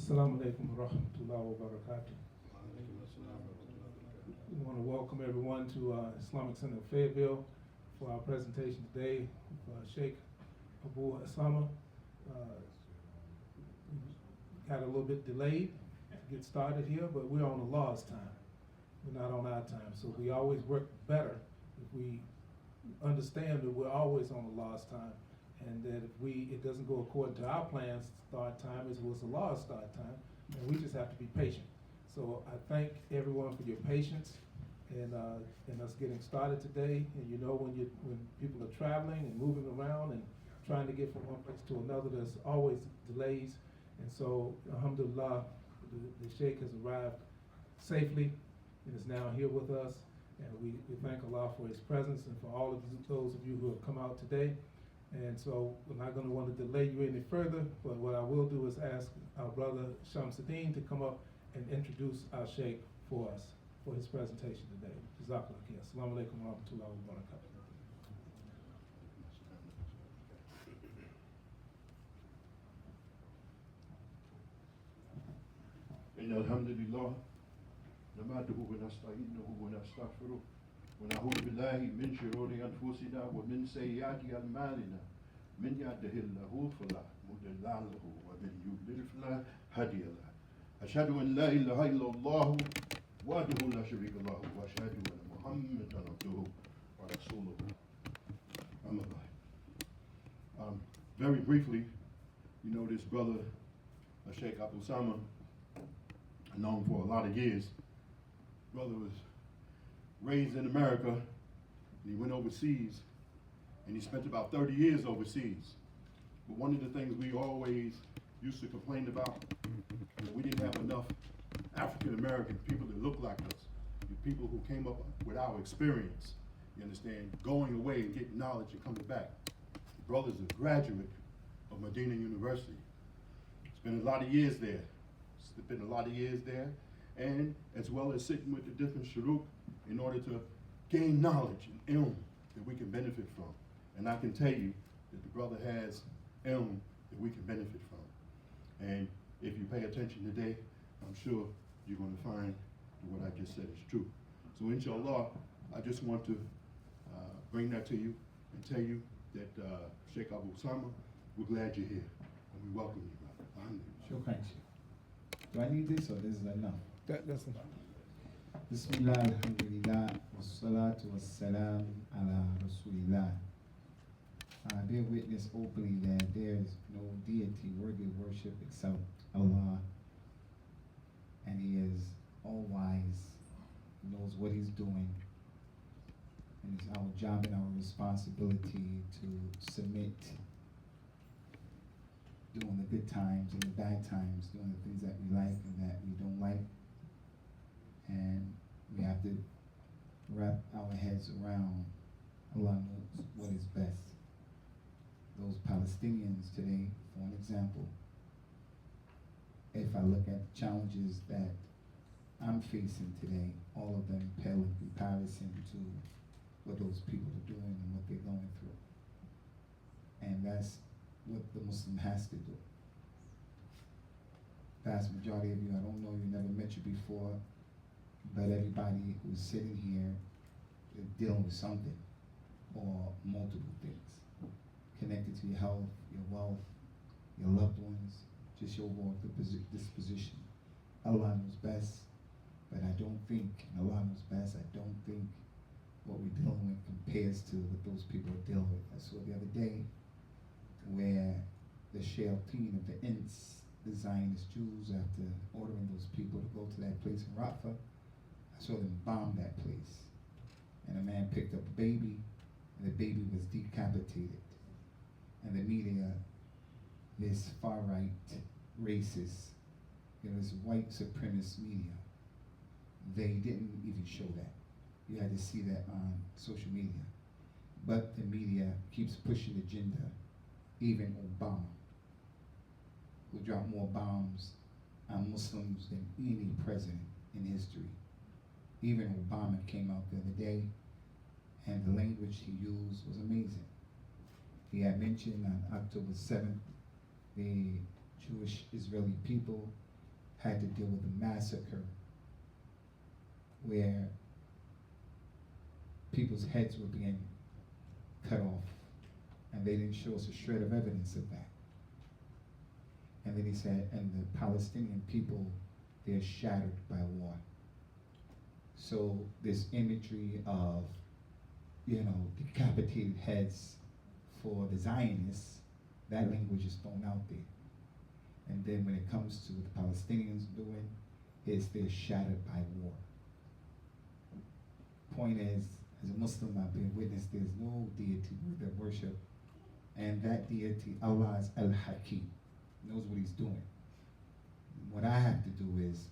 Assalamu alaikum wa rahmatullahi wa barakatuh. We want to welcome everyone to Islamic Center of Fayetteville for our presentation today with Sheikh Usamah. Got a little bit delayed to get started here, but we're on Allah's time. We're not on our time. So we always work better if we understand that we're always on Allah's time, and that if it doesn't go according to our plans, start time is was Allah's start time, and we just have to be patient. So I thank everyone for your patience and us getting started today. And you know, when people are traveling and moving around and trying to get from one place to another, there's always delays. And so, alhamdulillah, the Sheikh has arrived safely and is now here with us. And we thank Allah for his presence and for all of those of you who have come out today. And so we're not going to want to delay you any further, but what I will do is ask our brother Shamsuddin to come up and introduce our Sheikh for us, for his presentation today. Jazakallah khair. Assalamu alaikum wa rahmatullahi wa barakatuh. إن الحمد لله نحمده ونستعينه ونستغفره ونعوذ بالله من شرور أنفسنا ومن سيئات أعمالنا من يهده الله فلا مضل له ومن يضلل فلا هادي له أشهد أن لا إله إلا الله وحده لا شريك له وأشهد أن محمدا عبده ورسوله أما بعد. Very briefly, you know this brother Sheikh Usamah, known for a lot of years. Brother was raised in America, and he went overseas, and he spent about 30 years overseas. But one of the things we always used to complain about, that we didn't have enough African American people that looked like us, the people who came up with our experience, you understand, going away and getting knowledge and coming back. The brother's a graduate of Medina University. Spent a lot of years there. Been a lot of years there, and as well as sitting with the different shuruk in order to gain knowledge and ilm that we can benefit from. And I can tell you that the brother has ilm that we can benefit from. And if you pay attention today, I'm sure you're going to find that what I just said is true. So inshallah, I just want to bring that to you and tell you that Sheikh Usamah, we're glad you're here, and we welcome you, brother. Sure, thanks. Do I need this or this is enough? That's enough. Bismillah, alhamdulillah, wassalatu wassalam ala rasulillah. I bear witness openly that there is no deity worthy of worship except Allah, and He is all-wise, knows what He's doing, and it's our job and our responsibility to submit during the good times and the bad times, doing the things that we like and that we don't like. And we have to wrap our heads around Allah knows what is best. Those Palestinians today, for an example, if I look at the challenges that I'm facing today, all of them pale in comparison to what those people are doing and what they're going through. And that's what the Muslim has to do. Vast majority of you, I don't know you, never met you before, but everybody who's sitting here is dealing with something or multiple things connected to your health, your wealth, your loved ones, just your overall disposition. Allah knows best, but I don't think, and Allah knows best, I don't think what we're dealing with compares to what those people are dealing with. I saw the other day where the shayateen of the Ins, the Zionist Jews, after ordering those people to go to that place in Rafah, I saw them bomb that place. And a man picked up a baby, and the baby was decapitated. And the media, this far-right, racist, this white supremacist media, they didn't even show that. You had to see that on social media. But the media keeps pushing the agenda. Even Obama, who dropped more bombs on Muslims than any president in history. Even Obama came out the other day, and the language he used was amazing. He had mentioned on October 7th, the Jewish Israeli people had to deal with a massacre where people's heads were being cut off, and they didn't show us a shred of evidence of that. And then he said, and the Palestinian people, they're shattered by war. So this imagery of, decapitated heads for the Zionists, that language is thrown out there. And then when it comes to what the Palestinians doing, is they're shattered by war. Point is, as a Muslim, I've been witness, there's no deity worthy of worship. And that deity, Allah is Al-Hakim, knows what he's doing. What I have to do is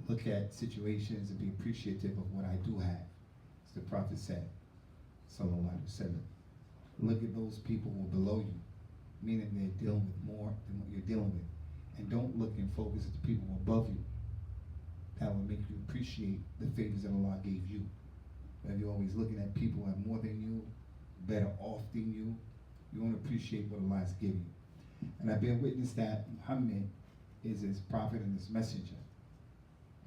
look at situations and be appreciative of what I do have. As the Prophet said, sallallahu alaihi wasallam, look at those people who are below you, meaning they're dealing with more than what you're dealing with. And don't look and focus at the people who are above you. That will make you appreciate the favors that Allah gave you. But if you're always looking at people who have more than you, better off than you won't appreciate what Allah has given you. And I've been witness that Muhammad is his prophet and his messenger.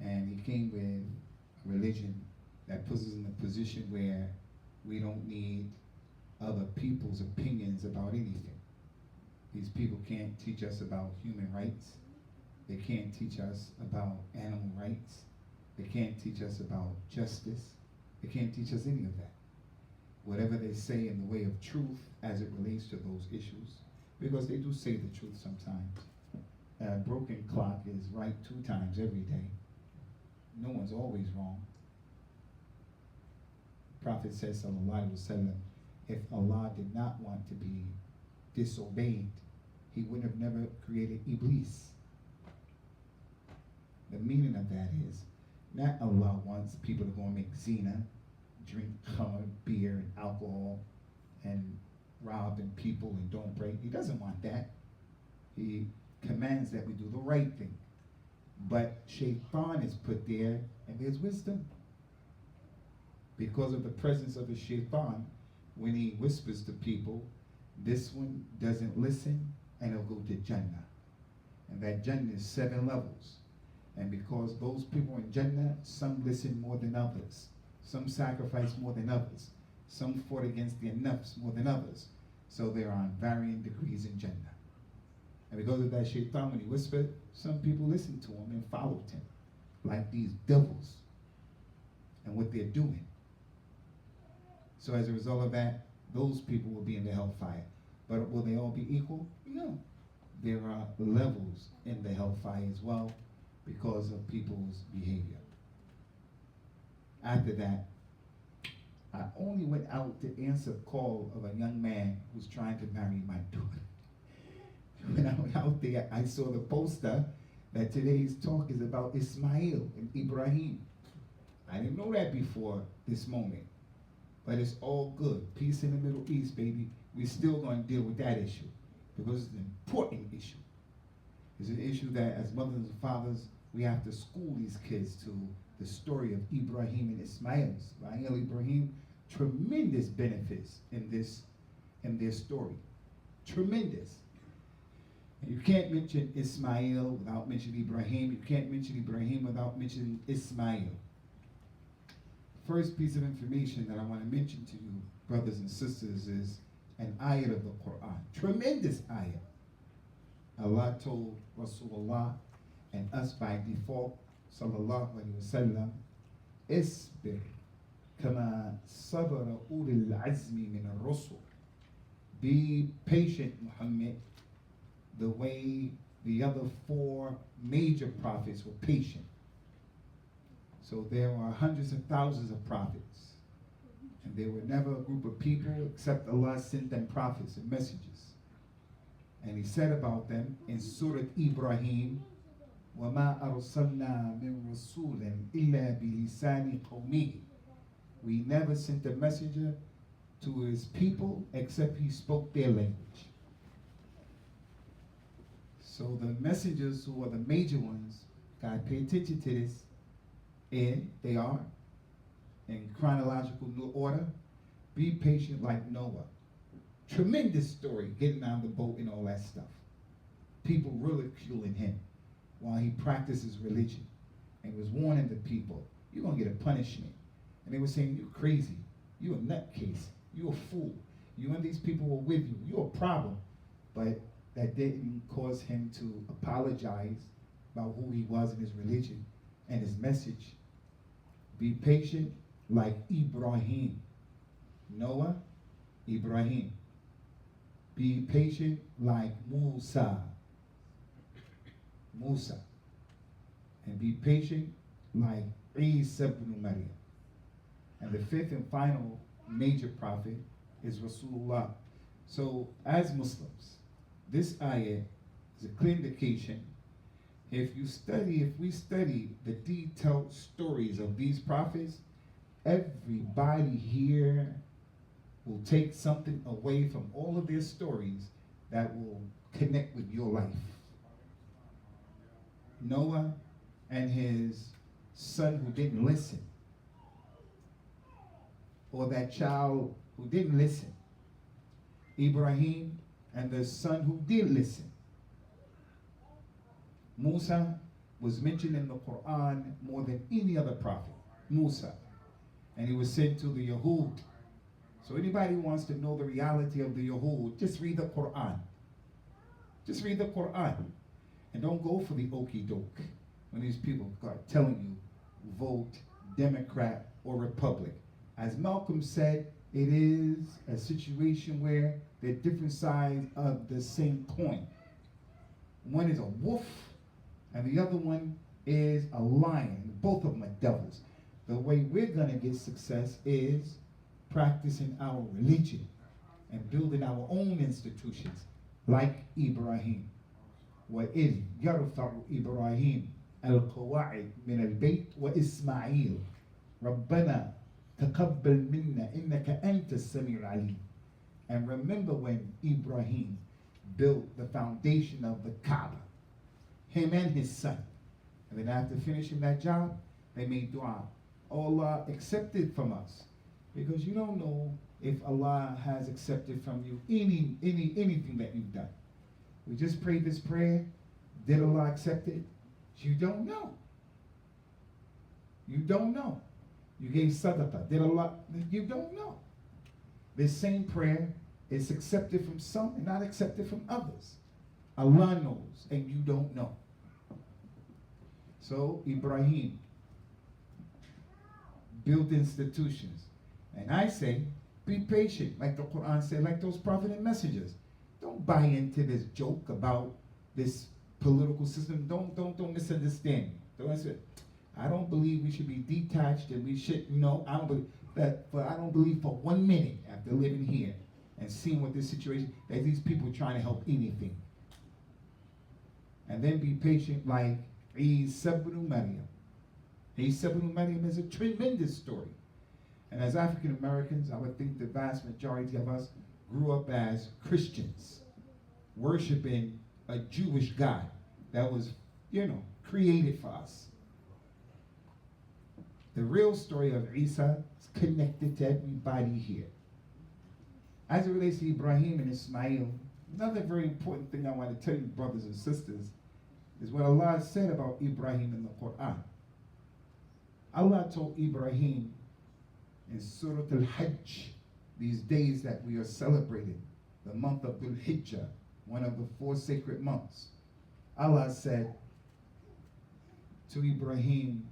And he came with a religion that puts us in a position where we don't need other people's opinions about anything. These people can't teach us about human rights. They can't teach us about animal rights. They can't teach us about justice. They can't teach us any of that. Whatever they say in the way of truth as it relates to those issues, because they do say the truth sometimes. A broken clock is right 2 times every day. No one's always wrong. The Prophet says, sallallahu alaihi wasallam, if Allah did not want to be disobeyed, he would have never created Iblis. The meaning of that is, not Allah wants people to go and make zina, drink beer and alcohol, and robbing people and don't pray. He doesn't want that. He commands that we do the right thing. But Shaitan is put there, and there's wisdom. Because of the presence of the Shaitan, when he whispers to people, this one doesn't listen, and he'll go to Jannah. And that Jannah is 7 levels. And because those people in Jannah, some listen more than others. Some sacrifice more than others. Some fought against their nafs more than others. So they're on varying degrees in Jannah. And because of that Shaitan, when he whispered, some people listened to him and followed him, like these devils, and what they're doing. So as a result of that, those people will be in the hellfire. But will they all be equal? No. There are levels in the hellfire as well because of people's behavior. After that, I only went out to answer a call of a young man who was trying to marry my daughter. When I went out there, I saw the poster that today's talk is about Ismael and Ibrahim. I didn't know that before this moment. But it's all good. Peace in the Middle East, baby. We're still going to deal with that issue because it's an important issue. It's an issue that as mothers and fathers, we have to school these kids to the story of Ibrahim and Ismael. Ismael, Ibrahim, tremendous benefits in their story. Tremendous. And you can't mention Ismael without mentioning Ibrahim. You can't mention Ibrahim without mentioning Ismael. First piece of information that I want to mention to you, brothers and sisters, is an ayat of the Quran. Tremendous ayat. Allah told Rasulullah and us by default, sallallahu alaihi wasallam, isbir kama sabara ulil azmi min ar-rusul. Be patient, Muhammad, the way the other 4 major prophets were patient. So there are hundreds of thousands of prophets. And there were never a group of people except Allah sent them prophets and messages. And he said about them in Surah Ibrahim, وَمَا أَرْسَلْنَا مِن رَسُولٍ إِلَّا بِلِسَانِ قَوْمِهِ. We never sent a messenger to his people except he spoke their language. So the messengers who are the major ones, gotta pay attention to this. And they are in chronological order. Be patient like Noah. Tremendous story, getting on the boat and all that stuff. People ridiculing him. while he practices religion. And he was warning the people, you're going to get a punishment. And they were saying, you're crazy. You're a nutcase. You're a fool. You and these people were with you. You're a problem. But that didn't cause him to apologize about who he was in his religion and his message. Be patient like Ibrahim. Noah, Ibrahim. Be patient like Musa. Musa. And be patient like Isa ibn Maryam. And the fifth and final major prophet is Rasulullah. So as Muslims, this ayah is a clear indication. If we study the detailed stories of these prophets, everybody here will take something away from all of their stories that will connect with your life. Noah and his son who didn't listen, or that child who didn't listen. Ibrahim and the son who did listen. Musa was mentioned in the Quran more than any other prophet. Musa. And he was sent to the Yahud. So anybody who wants to know the reality of the Yahud, just read the Quran. Just read the Quran. And don't go for the okie doke when these people are telling you, vote Democrat or Republic. As Malcolm said, it is a situation where they're different sides of the same coin. One is a wolf, and the other one is a lion. Both of them are devils. The way we're going to get success is practicing our religion and building our own institutions like Ibrahim. وَإِذْ يَرْفَعُ إِبْرَاهِيمُ الْقَوَاعِدَ مِنَ الْبَيْتِ وَإِسْمَاعِيلُ رَبَّنَا تَقَبَّلْ مِنَّا إِنَّكَ أَنْتَ السَّمِيعُ الْعَلِيمُ. And remember when Ibrahim built the foundation of the Kaaba, him and his son. And then after finishing that job, they made dua. Allah accepted from us. Because you don't know if Allah has accepted from you anything that you've done. We just prayed this prayer. Did Allah accept it? You don't know. You don't know. You gave sadaqah. Did Allah? You don't know. This same prayer is accepted from some and not accepted from others. Allah knows and you don't know. So Ibrahim built institutions. And I say, be patient, like the Quran said, like those prophet and messengers. Don't buy into this joke about this political system. Don't misunderstand. Don't understand. I don't believe we should be detached and we should, I don't believe that, but I don't believe for 1 minute after living here and seeing what this situation, that these people are trying to help anything. And then be patient like Isa ibn Maryam. Isa ibn Maryam is a tremendous story. And as African Americans, I would think the vast majority of us grew up as Christians, worshiping a Jewish God that was, created for us. The real story of Isa is connected to everybody here. As it relates to Ibrahim and Ismael, another very important thing I want to tell you, brothers and sisters, is what Allah said about Ibrahim in the Quran. Allah told Ibrahim in Surah Al-Hajj, these days that we are celebrating, the month of Dhul Hijjah, one of the 4 sacred months. Allah said to Ibrahim,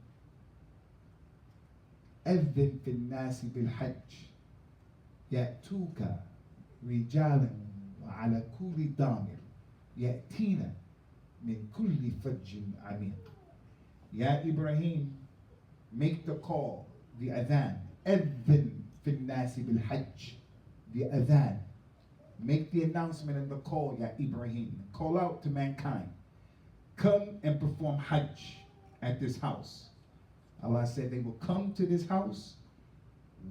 أذن في الناس بالحج يأتوك رجالا وعلى كل ضامر يأتينا من كل فج عميق. Ya Ibrahim, make the call, the adhan. أذن في الناس بالحج. The adhan. Make the announcement and the call, Ya Ibrahim. Call out to mankind. Come and perform Hajj at this house. Allah said they will come to this house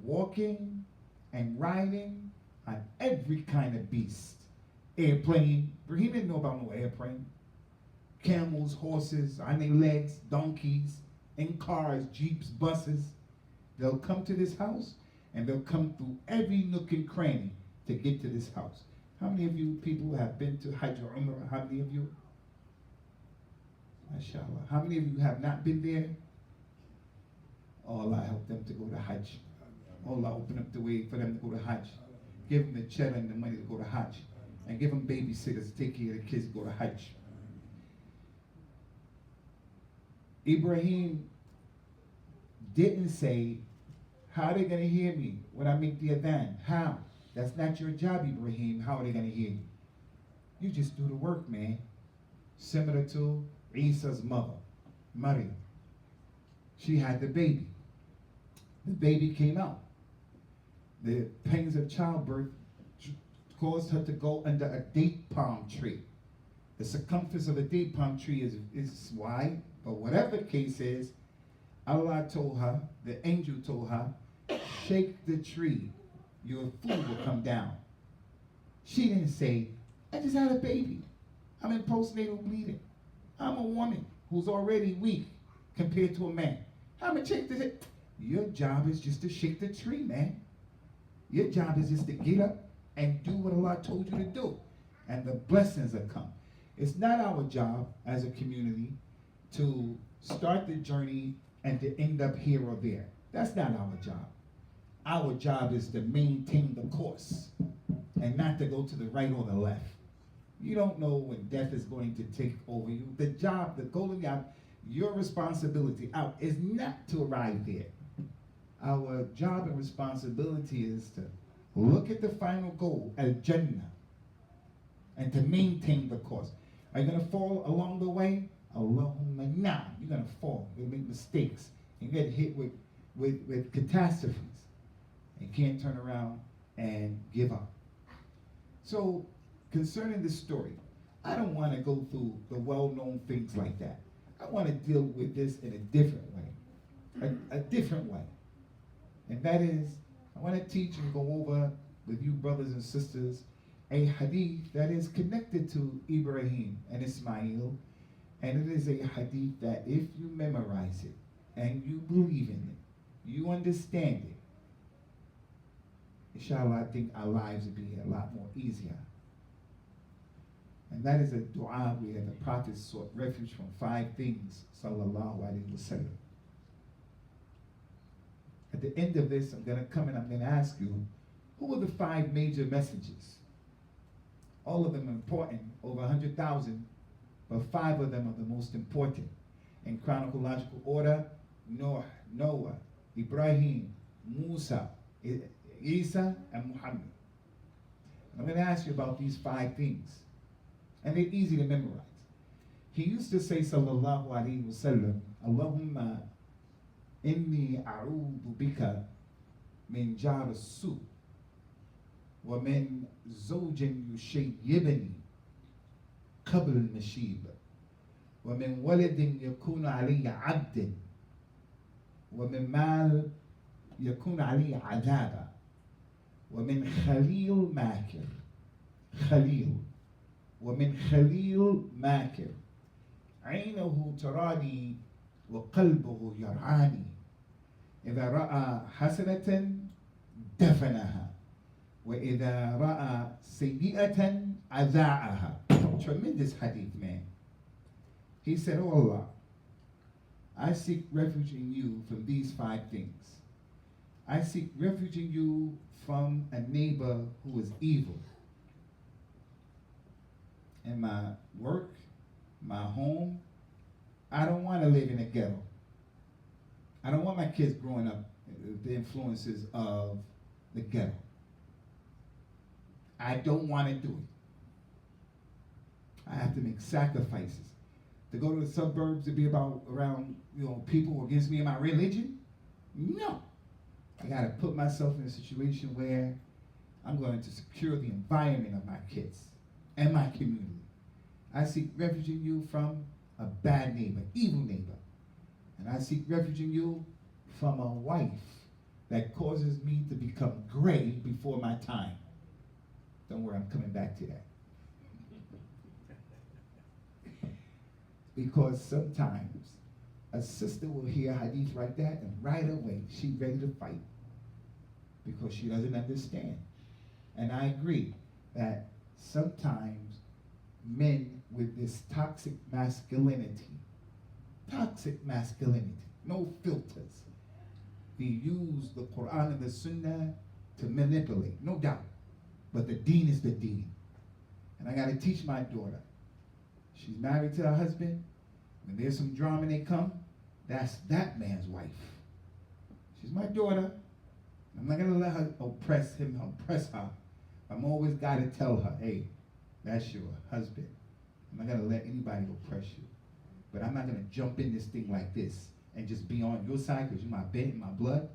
walking and riding on every kind of beast. Airplane. Ibrahim didn't know about no airplane. Camels, horses, on their legs, donkeys, in cars, jeeps, buses. They'll come to this house and they'll come through every nook and cranny to get to this house. How many of you people have been to Hajj or Umrah? How many of you? MashaAllah. How many of you have not been there? Oh, Allah help them to go to Hajj. Oh, Allah open up the way for them to go to Hajj. Give them the cheddar and the money to go to Hajj. And give them babysitters to take care of the kids to go to Hajj. Ibrahim didn't say, how are they going to hear me when I make the adhan? How? That's not your job, Ibrahim. How are they going to hear you? You just do the work, man. Similar to Isa's mother, Maryam. She had the baby. The baby came out. The pains of childbirth caused her to go under a date palm tree. The circumference of a date palm tree is wide, but whatever the case is, Allah told her, the angel told her, shake the tree, your food will come down. She didn't say, I just had a baby. I'm in postnatal bleeding. I'm a woman who's already weak compared to a man. I'm gonna shake this. Your job is just to shake the tree, man. Your job is just to get up and do what Allah told you to do. And the blessings will come. It's not our job as a community to start the journey and to end up here or there. That's not our job. Our job is to maintain the course and not to go to the right or the left. You don't know when death is going to take over you. The job, the goal of your responsibility out is not to arrive there. Our job and responsibility is to look at the final goal, Al-Jannah, and to maintain the course. Are you going to fall along the way? Allahumma na'am. You're going to fall. You're going to make mistakes. You get hit with catastrophes. You can't turn around and give up. So, concerning this story, I don't want to go through the well-known things like that. I want to deal with this in a different way. A different way. And that is, I want to teach and go over with you brothers and sisters a hadith that is connected to Ibrahim and Ismael. And it is a hadith that if you memorize it and you believe in it, you understand it, inshallah, I think our lives would be a lot more easier. And that is a dua where the Prophet sought refuge from 5 things, sallallahu alaihi wasallam. At the end of this, I'm going to come and I'm going to ask you, who are the 5 major messages? All of them are important, over 100,000, but 5 of them are the most important. In chronological order, Noah, Ibrahim, Musa, Isa, and Muhammad. I'm going to ask you about these 5 things. And they're easy to memorize. He used to say, sallallahu alaihi wasallam, Allahumma inni a'udhu bika min jar as-su wa min zawjin yushayyibani qabl al-mashib wa min waladin yakunu alayya 'abdan wa min mal yakunu alayya 'adaba wa min khalil makir khalil ومن خليل ماكر عينه تراني وقلبه يرعاني إذا رأى حسنة دفنها وإذا رأى سيئة أذاعها. Tremendous hadith, man. He said, oh Allah, I seek refuge in you from these 5 things. I seek refuge in you from a neighbor who is evil. In my work, my home, I don't want to live in a ghetto. I don't want my kids growing up with the influences of the ghetto. I don't want to do it. I have to make sacrifices. To go to the suburbs to be around people against me and my religion? No. I got to put myself in a situation where I'm going to secure the environment of my kids and my community. I seek refuge in you from a bad neighbor, evil neighbor. And I seek refuge in you from a wife that causes me to become gray before my time. Don't worry, I'm coming back to that. Because sometimes a sister will hear hadith like that and right away she's ready to fight because she doesn't understand. And I agree that sometimes men with this toxic masculinity toxic masculinity, no filters. We use the Quran and the Sunnah to manipulate, no doubt. But the deen is the deen. And I gotta teach my daughter. She's married to her husband. When there's some drama and they come, that's that man's wife. She's my daughter. I'm not gonna let her oppress her. I'm always gotta tell her, hey, that's your husband. I'm not gonna let anybody oppress you. But I'm not gonna jump in this thing like this and just be on your side because you're my bed and my blood.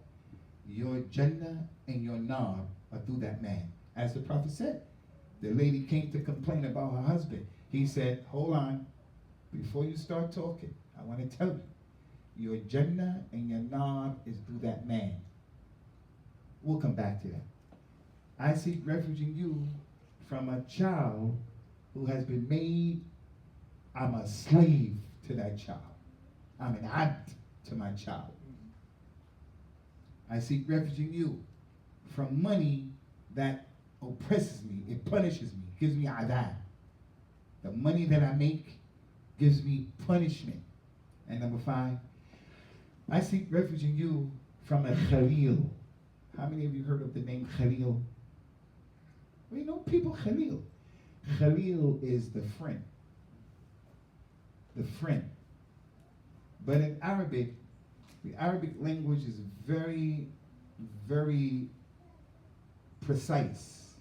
Your Jannah and your Nar are through that man. As the Prophet said, the lady came to complain about her husband. He said, hold on, before you start talking, I want to tell you, your Jannah and your Nar is through that man. We'll come back to that. I seek refuge in you from a child who has been made, I'm a slave to that child. I'm an abd to my child. I seek refuge in you from money that oppresses me, it punishes me, gives me adab. The money that I make gives me punishment. And number 5, I seek refuge in you from a Khalil. How many of you heard of the name Khalil? Well, you know people Khalil. Khalil is the friend. The friend. But in Arabic, the Arabic language is very, very precise.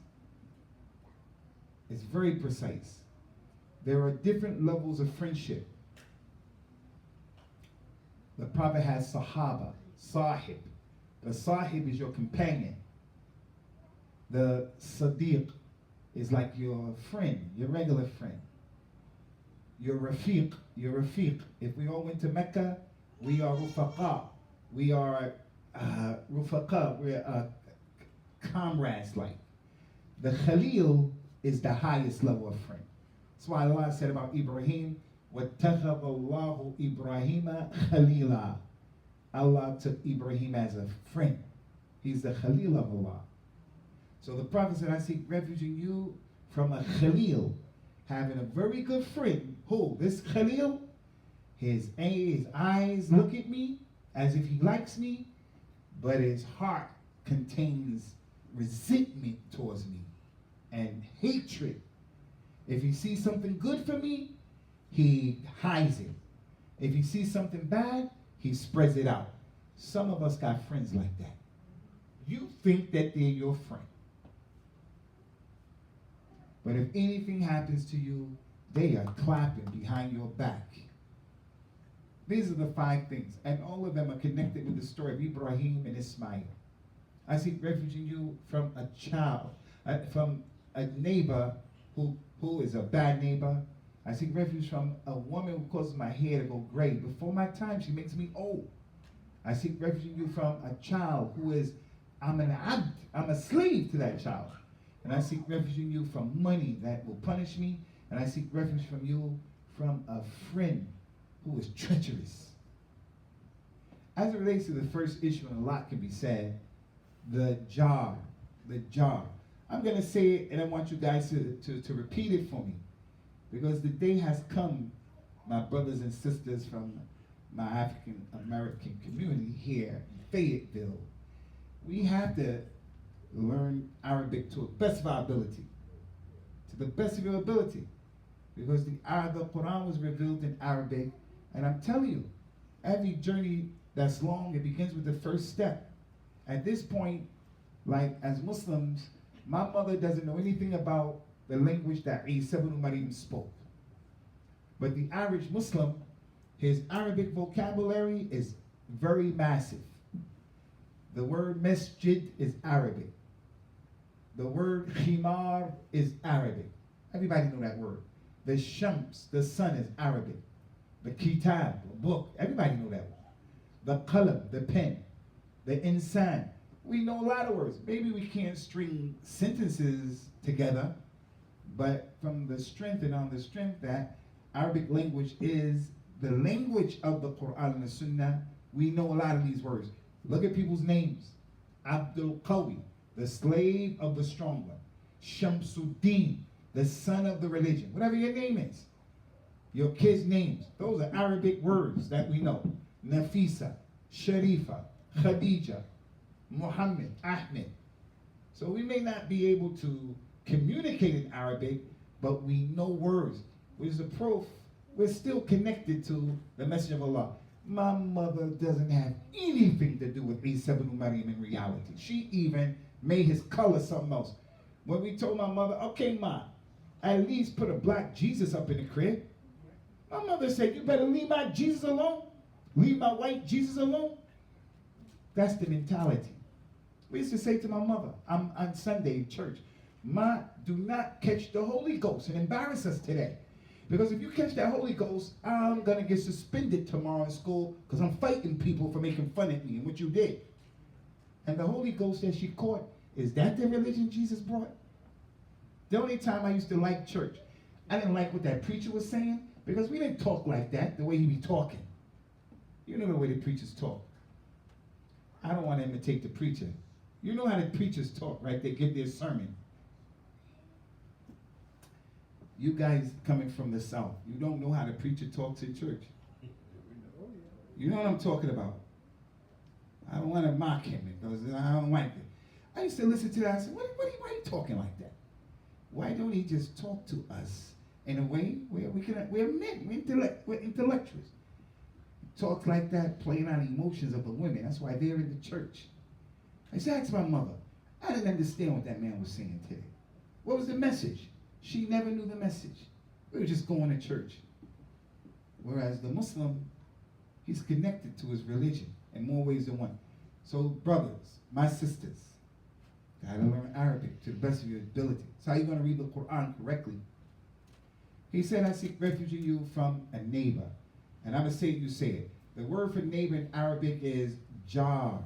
It's very precise. There are different levels of friendship. The Prophet has Sahaba, Sahib. The Sahib is your companion. The Sadiq is like your friend, your regular friend. Your Rafiq. If we all went to Mecca, we are Rufaqa. We are Rufaqa. We're comrades like. The Khalil is the highest level of friend. That's why Allah said about Ibrahim, وَاتَّخَذَ اللَّهُ إِبْرَاهِيمَ خَلِيلًا. Allah took Ibrahim as a friend. He's the Khalil of Allah. So the Prophet said, I seek refuge in you from a Khalil, having a very good friend. Who? This Khalil, his eyes look at me as if he likes me, but his heart contains resentment towards me and hatred. If he sees something good for me, he hides it. If he sees something bad, he spreads it out. Some of us got friends like that. You think that they're your friend. But if anything happens to you, they are clapping behind your back. These are the 5 things, and all of them are connected with the story of Ibrahim and Ismael. I seek refuge in you from a child, from a neighbor who is a bad neighbor. I seek refuge from a woman who causes my hair to go gray. Before my time, she makes me old. I seek refuge in you from a child who is, I'm a slave to that child. And I seek refuge in you from money that will punish me. And I seek refuge from you from a friend who is treacherous. As it relates to the first issue, and a lot can be said, the jar. I'm going to say it, and I want you guys to repeat it for me. Because the day has come, my brothers and sisters from my African American community here in Fayetteville, we have to learn Arabic to the best of our ability. To the best of your ability. Because the Quran was revealed in Arabic, and I'm telling you, every journey that's long, it begins with the first step. At this point, like as Muslims, my mother doesn't know anything about the language that Isa ibn Maryam spoke. But the average Muslim, his Arabic vocabulary is very massive. The word masjid is Arabic. The word khimar is Arabic. Everybody know that word. The shams, the sun, is Arabic. The kitab, the book, everybody know that word. The qalam, the pen. The insan. We know a lot of words. Maybe we can't string sentences together, but from the strength and on the strength that Arabic language is the language of the Quran and the Sunnah, we know a lot of these words. Look at people's names. Abdul Qawi, the slave of the strong one. Shamsuddin, the son of the religion. Whatever your name is. Your kids' names. Those are Arabic words that we know. Nafisa, Sharifa, Khadija, Muhammad, Ahmed. So we may not be able to communicate in Arabic, but we know words, which is a proof we're still connected to the message of Allah. My mother doesn't have anything to do with Isa ibn Maryam in reality. She even made his color something else. When we told my mother, okay, Ma, at least put a black Jesus up in the crib. My mother said, you better leave my Jesus alone. Leave my white Jesus alone. That's the mentality. We used to say to my mother, I'm on Sunday in church, Ma, do not catch the Holy Ghost and embarrass us today. Because if you catch that Holy Ghost, I'm going to get suspended tomorrow in school because I'm fighting people for making fun of me and what you did. And the Holy Ghost that she caught, is that the religion Jesus brought? The only time I used to like church, I didn't like what that preacher was saying because we didn't talk like that, the way he be talking. You know the way the preachers talk. I don't want to imitate the preacher. You know how the preachers talk, right? They give their sermon. You guys coming from the South, you don't know how the preacher talks in church. You know what I'm talking about. I don't want to mock him because I don't like it. I used to listen to that and say, why are you talking like that? Why don't he just talk to us in a way where we're men, we're intellectuals. He talks like that, playing on emotions of the women. That's why they're in the church. I said, ask my mother. I didn't understand what that man was saying today. What was the message? She never knew the message. We were just going to church. Whereas the Muslim, he's connected to his religion in more ways than one. So brothers, my sisters, gotta learn Arabic to the best of your ability. It's how you're going to read the Quran correctly. He said, I seek refuge in you from a neighbor. And I'm going to say it, you say it. The word for neighbor in Arabic is jar.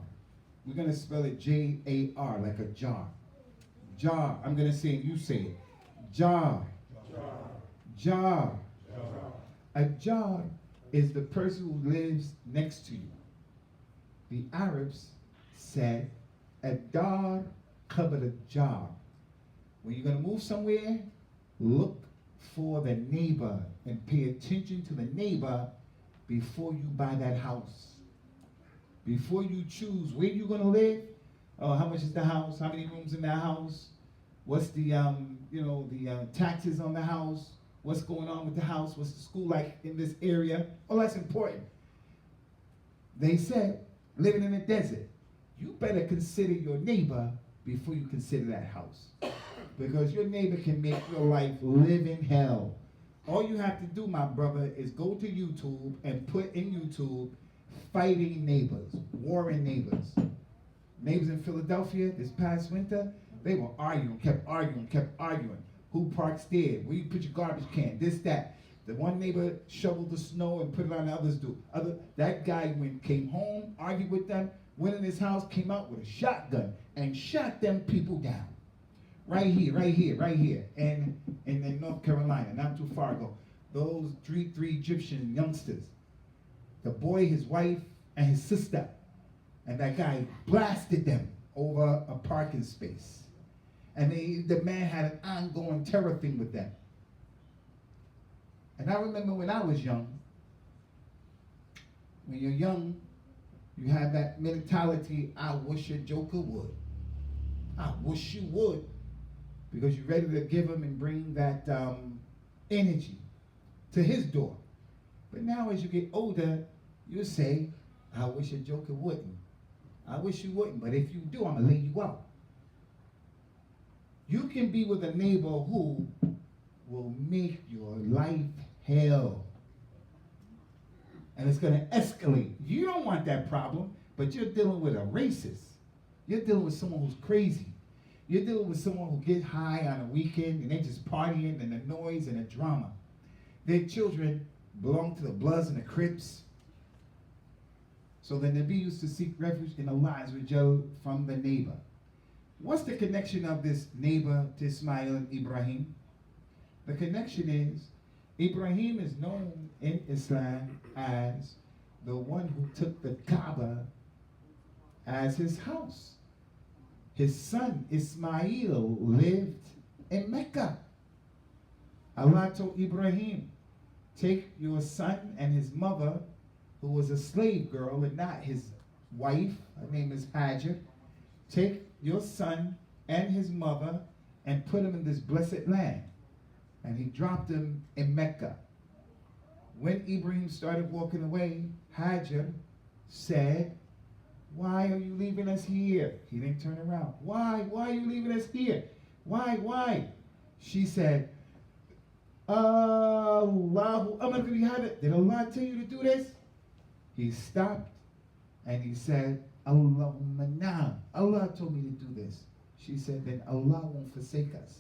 We're going to spell it J-A-R, like a jar. Jar. I'm going to say it, you say it. Jar. Jar. A jar is the person who lives next to you. The Arabs said, Ad-dar qabla al-jar. When you're going to move somewhere, look for the neighbor and pay attention to the neighbor before you buy that house. Before you choose where you're going to live, how much is the house, how many rooms in that house, what's the taxes on the house, what's going on with the house, what's the school like in this area. All that's important. They said, living in the desert, you better consider your neighbor before you consider that house. Because your neighbor can make your life live in hell. All you have to do, my brother, is go to YouTube and put in YouTube fighting neighbors, warring neighbors. Neighbors in Philadelphia this past winter, they were arguing, kept arguing. Who parks there? Where you put your garbage can? This, that. The one neighbor shoveled the snow and put it on the others do. That guy came home, argued with them, went in his house, came out with a shotgun and shot them people down. Right here. And in North Carolina, not too far ago. Those three Egyptian youngsters. The boy, his wife, and his sister. And that guy blasted them over a parking space. And the man had an ongoing terror thing with them. And I remember when I was young, when you're young, you have that mentality, I wish a joker would. I wish you would. Because you're ready to give him and bring that energy to his door. But now as you get older, you say, I wish a joker wouldn't. I wish you wouldn't, but if you do, I'm going to lay you out. You can be with a neighbor who will make your life hell. And it's going to escalate. You don't want that problem, but you're dealing with a racist. You're dealing with someone who's crazy. You're dealing with someone who gets high on a weekend and they're just partying and the noise and the drama. Their children belong to the Bloods and the Crips. So the Nabi used to seek refuge in Allah from the neighbor. What's the connection of this neighbor to Ismael and Ibrahim? The connection is, Ibrahim is known in Islam as the one who took the Kaaba as his house. His son Ismael lived in Mecca. Allah told Ibrahim take your son and his mother, who was a slave girl and not his wife, her name is Hajar, take your son and his mother and put him in this blessed land. And he dropped him in Mecca. When Ibrahim started walking away, Hajar said, why are you leaving us here? He didn't turn around. Why are you leaving us here? Why? She said, Allahu Amar, did Allah tell you to do this? He stopped and he said, Allahumma na'am. Allah told me to do this. She said, then Allah won't forsake us.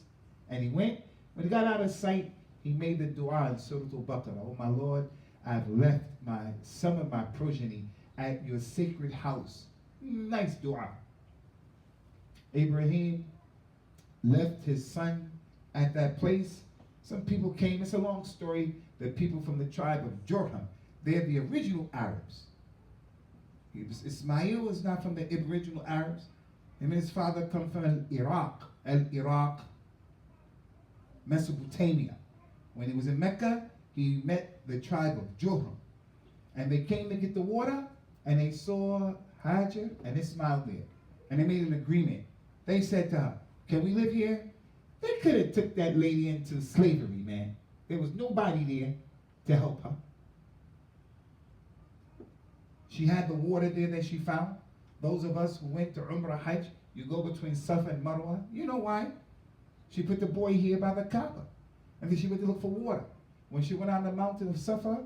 And he went. When he got out of sight, he made the dua in Surah Al-Baqarah. Oh my Lord, I've left some of my progeny at your sacred house. Nice dua. Ibrahim left his son at that place. Some people came, it's a long story, the people from the tribe of Jorham. They're the original Arabs. Ismael is not from the original Arabs. Him and his father come from Iraq, Mesopotamia. When he was in Mecca, he met the tribe of Jorham. And they came to get the water, and they saw Hajar and Ismael there. And they made an agreement. They said to her, can we live here? They could have took that lady into slavery, man. There was nobody there to help her. She had the water there that she found. Those of us who went to Umrah Hajj, you go between Safa and Marwa. You know why? She put the boy here by the Kaaba. And then she went to look for water. When she went on the mountain of Safa,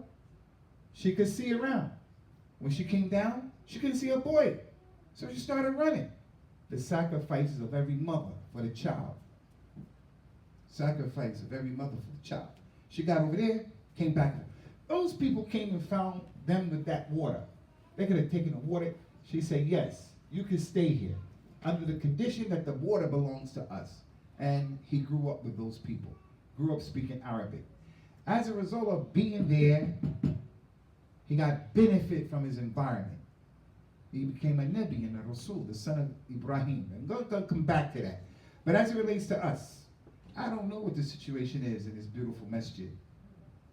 she could see around. When she came down, she couldn't see her boy. So she started running. The sacrifices of every mother for the child. Sacrifice of every mother for the child. She got over there, came back. Those people came and found them with that water. They could have taken the water. She said, yes, you can stay here under the condition that the water belongs to us. And he grew up with those people, grew up speaking Arabic. As a result of being there, he got benefit from his environment. He became a Nabi and a Rasul, the son of Ibrahim. And go come back to that. But as it relates to us, I don't know what the situation is in this beautiful masjid.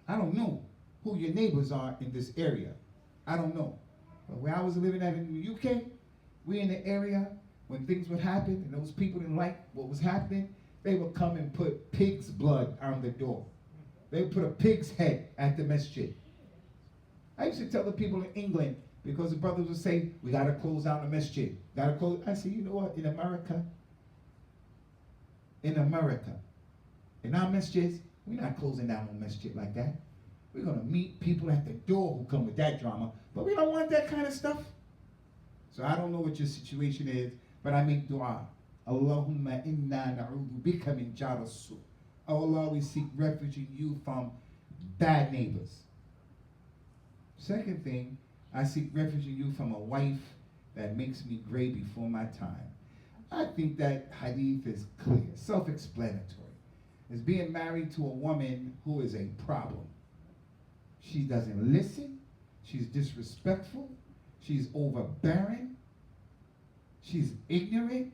I don't know who your neighbors are in this area. I don't know. But where I was living at in the UK, we in the area, when things would happen and those people didn't like what was happening, they would come and put pig's blood on the door. They would put a pig's head at the masjid. I used to tell the people in England, because the brothers would say, we got to close down the masjid. Gotta close. I said, you know what, in America, in our masjids, we're not closing down a masjid like that. We're going to meet people at the door who come with that drama, but we don't want that kind of stuff. So I don't know what your situation is, but I make dua. Allahumma inna na'udhu bika min jarasu. Oh Allah, we seek refuge in you from bad neighbors. Second thing, I seek refuge in you from a wife that makes me gray before my time. I think that hadith is clear, self-explanatory. It's being married to a woman who is a problem. She doesn't listen. She's disrespectful. She's overbearing. She's ignorant.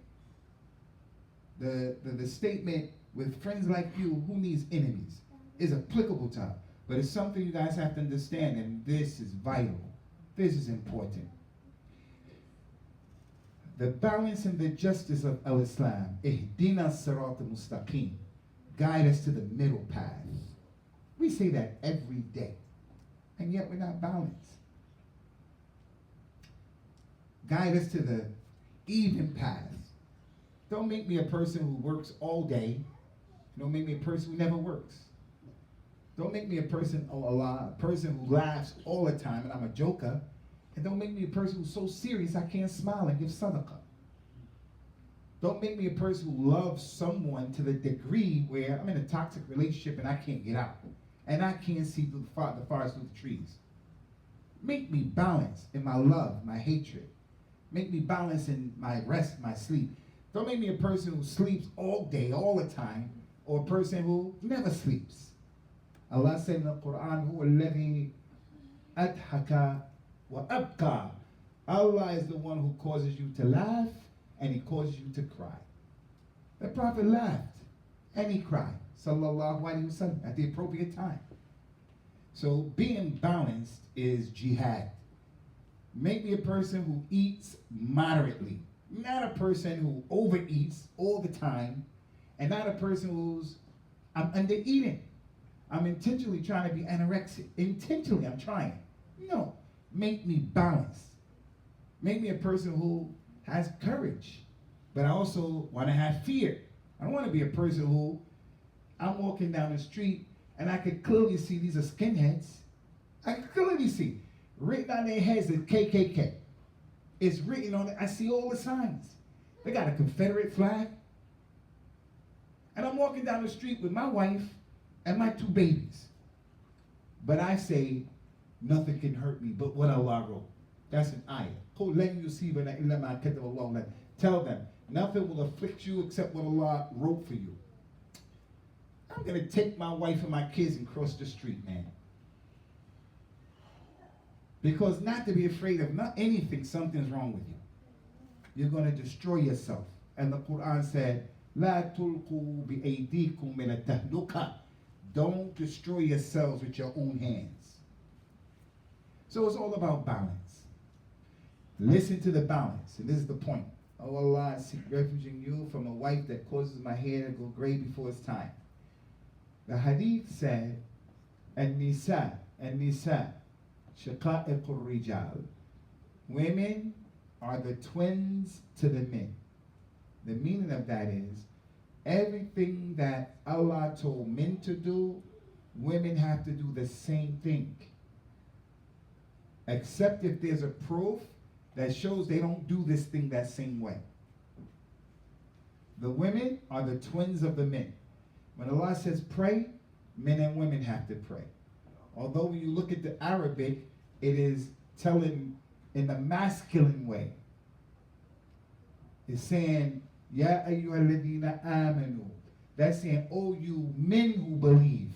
The statement, with friends like you, who needs enemies, is applicable to her. But it's something you guys have to understand, and this is vital. This is important. The balance and the justice of al-Islam, ihdina sirat al-mustaqim, guide us to the middle path. We say that every day, and yet we're not balanced. Guide us to the even path. Don't make me a person who works all day. Don't make me a person who never works. Don't make me a person, a person who laughs all the time and I'm a joker. And don't make me a person who's so serious I can't smile and give sadaqah. Don't make me a person who loves someone to the degree where I'm in a toxic relationship and I can't get out. And I can't see the forest through the trees. Make me balance in my love, my hatred. Make me balance in my rest, my sleep. Don't make me a person who sleeps all day, all the time, or a person who never sleeps. Allah said in the Quran, هُوَ الَّذِي أَضْحَكَ وَأَبْكَى. Allah is the one who causes you to laugh and he causes you to cry. The Prophet laughed and he cried, sallallahu alaihi wasallam, at the appropriate time. So being balanced is jihad. Make me a person who eats moderately, not a person who overeats all the time, and not a person I'm under eating. I'm intentionally trying to be anorexic. Intentionally, I'm trying. No, make me balanced. Make me a person who has courage, but I also want to have fear. I don't want to be a person who I'm walking down the street and I can clearly see these are skinheads. I can clearly see. Written on their heads is KKK. It's written on it. I see all the signs. They got a Confederate flag. And I'm walking down the street with my wife and my 2 babies. But I say, nothing can hurt me but what Allah wrote. That's an ayah. Tell them, nothing will afflict you except what Allah wrote for you. I'm going to take my wife and my kids and cross the street, man. Because not to be afraid of not anything, something's wrong with you. You're going to destroy yourself. And the Quran said, لا تلقوا بأيديكم إلى التهلكة. Don't destroy yourselves with your own hands. So it's all about balance. Listen to the balance. And this is the point. Oh Allah, I seek refuge in you from a wife that causes my hair to go gray before it's time. The hadith said, An-nisa, shaqa'iq al-rijal. Women are the twins to the men. The meaning of that is, everything that Allah told men to do, women have to do the same thing. Except if there's a proof that shows they don't do this thing that same way. The women are the twins of the men. When Allah says pray, men and women have to pray. Although when you look at the Arabic, it is telling in the masculine way. It's saying, Ya ayyuhalladhina amanu. That's saying, oh you men who believe.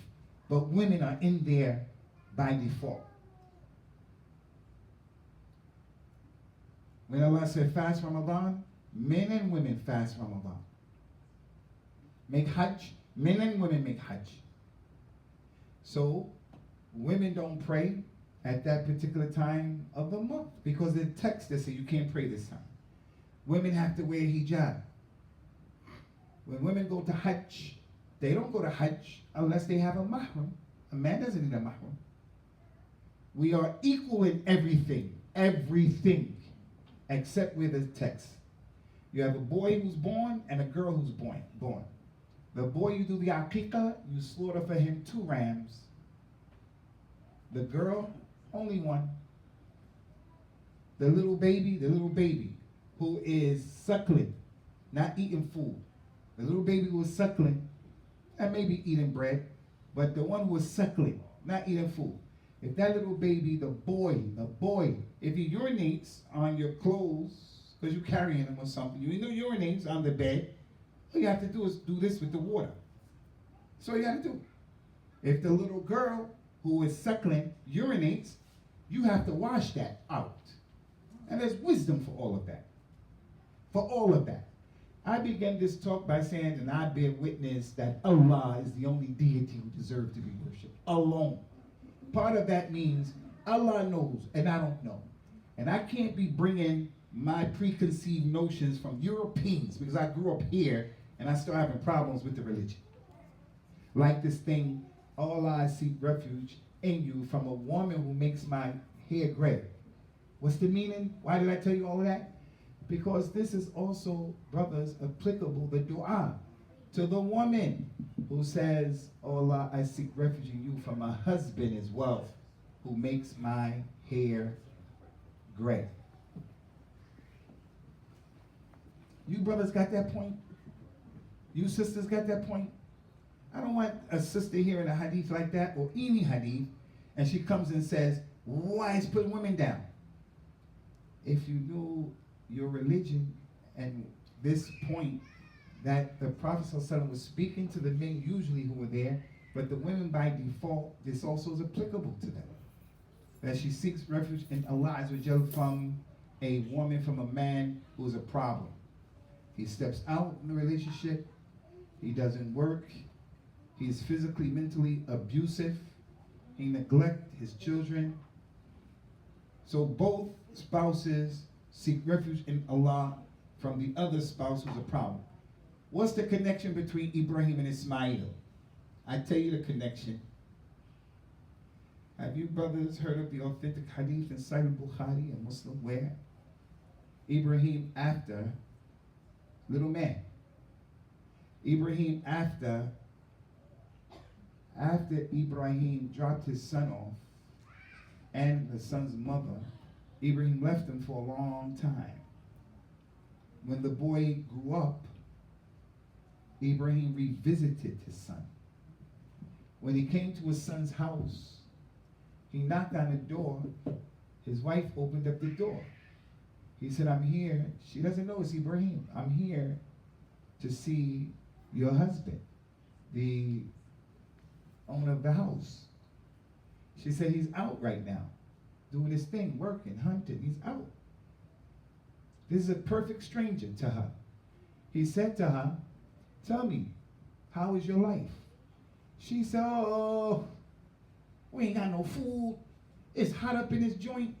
But women are in there by default. When Allah said fast Ramadan, men and women fast Ramadan. Make Hajj, men and women make Hajj. So, women don't pray at that particular time of the month because the text that say you can't pray this time. Women have to wear hijab. When women go to Hajj, they don't go to Hajj unless they have a mahram. A man doesn't need a mahram. We are equal in everything, except with the text. You have a boy who's born and a girl who's born. The boy, you do the aqiqah, you slaughter for him 2 rams. The girl, only 1. The little baby who is suckling, not eating food. The little baby who is suckling, and maybe eating bread, but the one who is suckling, not eating food. If that little baby, the boy, if he urinates on your clothes, because you're carrying him or something, you know urinates on the bed, all you have to do is do this with the water. That's all you have to do. If the little girl who is suckling urinates, you have to wash that out. And there's wisdom for all of that. For all of that. I began this talk by saying, and I bear witness that Allah is the only deity who deserves to be worshipped. Alone. Part of that means Allah knows and I don't know. And I can't be bringing my preconceived notions from Europeans because I grew up here and I still having problems with the religion. Like this thing, Allah, I seek refuge in you from a woman who makes my hair gray. What's the meaning? Why did I tell you all of that? Because this is also, brothers, applicable, the dua, to the woman who says, oh Allah, I seek refuge in you from a husband as well, who makes my hair gray. You brothers got that point? You sisters got that point? I don't want a sister hearing a hadith like that, or any hadith, and she comes and says, why is putting women down? If you knew your religion and this point that the Prophet ﷺ was speaking to the men usually who were there, but the women by default, this also is applicable to them. That she seeks refuge in Allah Azza wa Jal from a woman, from a man who is a problem. He steps out in the relationship, he doesn't work, he's physically, mentally abusive, he neglect his children. So both spouses seek refuge in Allah from the other spouse who's a problem. What's the connection between Ibrahim and Ismael? I tell you the connection. Have you brothers heard of the authentic hadith in Sahih Bukhari and Muslim where Ibrahim after little man, Ibrahim after Ibrahim dropped his son off and the son's mother, Ibrahim left him for a long time. When the boy grew up, Ibrahim revisited his son. When he came to his son's house, he knocked on the door. His wife opened up the door. He said, I'm here. She doesn't know it's Ibrahim. I'm here to see your husband, the owner of the house. She said, he's out right now, doing his thing, working, hunting. He's out. This is a perfect stranger to her. He said to her, tell me, how is your life? She said, oh, we ain't got no food. It's hot up in this joint.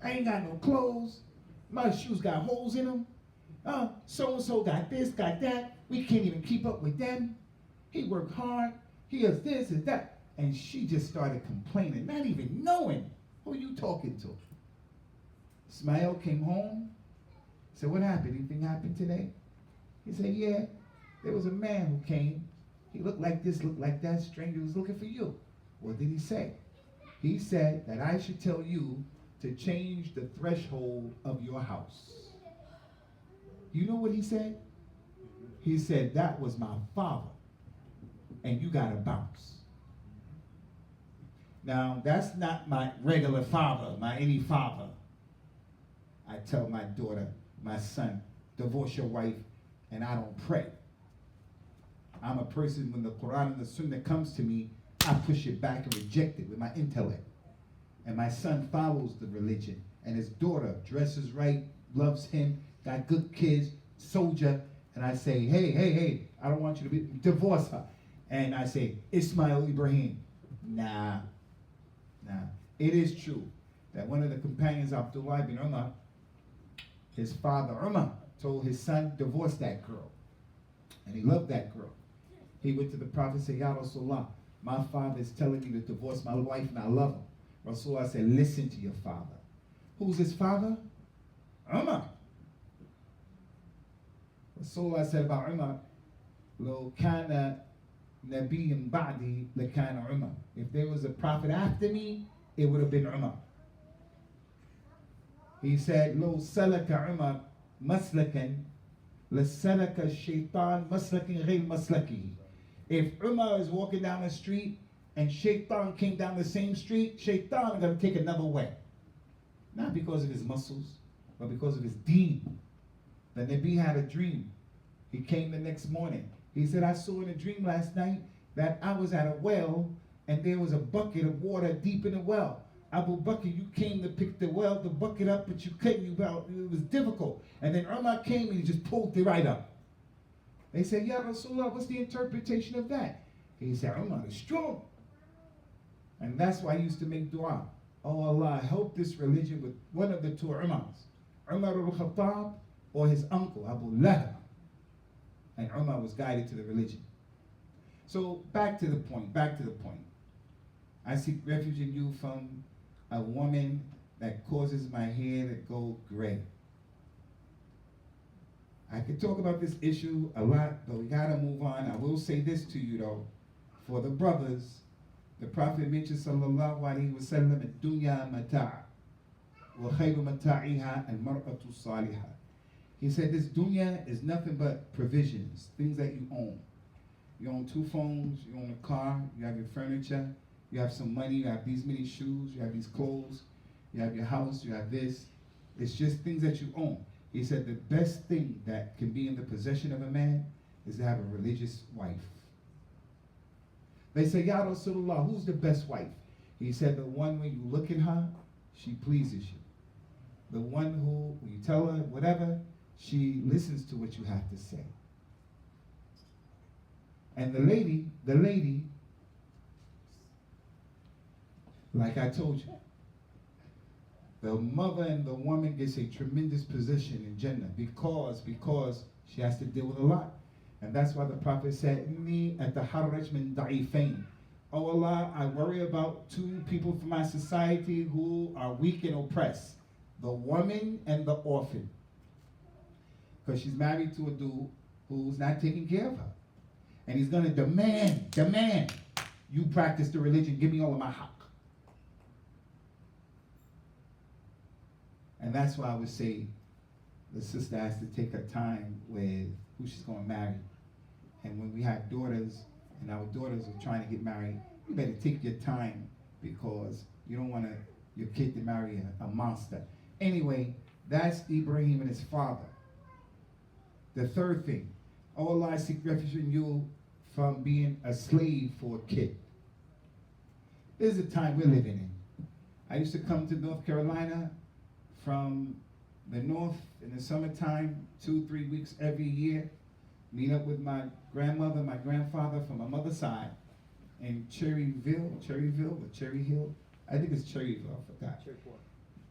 I ain't got no clothes. My shoes got holes in them. So-and-so got this, got that. We can't even keep up with them. He worked hard. He does this and that. And she just started complaining, not even knowing who you talking to. Ismael came home. Said, what happened? Anything happened today? He said, yeah. There was a man who came. He looked like this, looked like that. Stranger was looking for you. What did he say? He said that I should tell you to change the threshold of your house. You know what he said? He said, that was my father, and you got to bounce. Now, that's not my regular father, my any father. I tell my daughter, my son, divorce your wife, and I don't pray. I'm a person, when the Quran and the Sunnah comes to me, I push it back and reject it with my intellect. And my son follows the religion, and his daughter dresses right, loves him, got good kids, soldier, and I say, hey, I don't want you to divorce her. And I say, Ismael Ibrahim. Nah. It is true that one of the companions, Abdullah bin Umar, his father Umar, told his son, divorce that girl. And he loved that girl. He went to the Prophet and said, Ya Rasulullah, my father is telling me to divorce my wife and I love him. Rasulullah said, listen to your father. Who's his father? Umar. Rasulullah said about Umar, Lo kana nabiyyun ba'di lakana Umar. If there was a prophet after me, it would have been Umar. He said, Lo salaka Umar maslakan, lasalaka shaitan maslakin ghayr maslaki. If Umar is walking down the street and shaitan came down the same street, shaitan is going to take another way. Not because of his muscles, but because of his deen. The Nabi had a dream. He came the next morning. He said, I saw in a dream last night that I was at a well and there was a bucket of water deep in the well. Abu Bakr, you came to pick the bucket up, but you couldn't. It was difficult. And then Umar came and he just pulled it right up. They said, Ya Rasulullah, what's the interpretation of that? He said, Umar is strong. And that's why I used to make dua. Oh Allah, help this religion with one of the two Umars. Umar al-Khattab or his uncle, Abu Lahab. And Umar was guided to the religion. So back to the point. I seek refuge in you from a woman that causes my hair to go gray. I could talk about this issue a lot, but we gotta move on. I will say this to you though, for the brothers, the Prophet mentioned sallallahu alaihi wasallam, ad-dunya mata' wa khayru mata'iha al-mar'atu salihah. He said this dunya is nothing but provisions, things that you own. You own 2 phones, you own a car, you have your furniture, you have some money, you have these many shoes, you have these clothes, you have your house, you have this. It's just things that you own. He said the best thing that can be in the possession of a man is to have a religious wife. They say, Ya Rasulullah, who's the best wife? He said the one when you look at her, she pleases you. The one who, when you tell her whatever, she listens to what you have to say. And the lady Like I told you, the mother and the woman gets a tremendous position in Jannah because she has to deal with a lot. And that's why the Prophet said, Inni ataharraj min da'ifain. Oh Allah, I worry about two people from my society who are weak and oppressed. The woman and the orphan. Because she's married to a dude who's not taking care of her. And he's going to demand, you practice the religion, give me all of my haqq. And that's why I would say the sister has to take her time with who she's going to marry. And when we have daughters, and our daughters are trying to get married, you better take your time because you don't want your kid to marry a monster. Anyway, that's Ibrahim and his father. The third thing, oh Allah, I seek refuge in you from being a slave for a kid. This is the time we're living in. I used to come to North Carolina from the north in the summertime, 2-3 weeks every year, meet up with my grandmother, my grandfather from my mother's side in Cherryville or Cherry Hill. I think it's Cherryville, I forgot.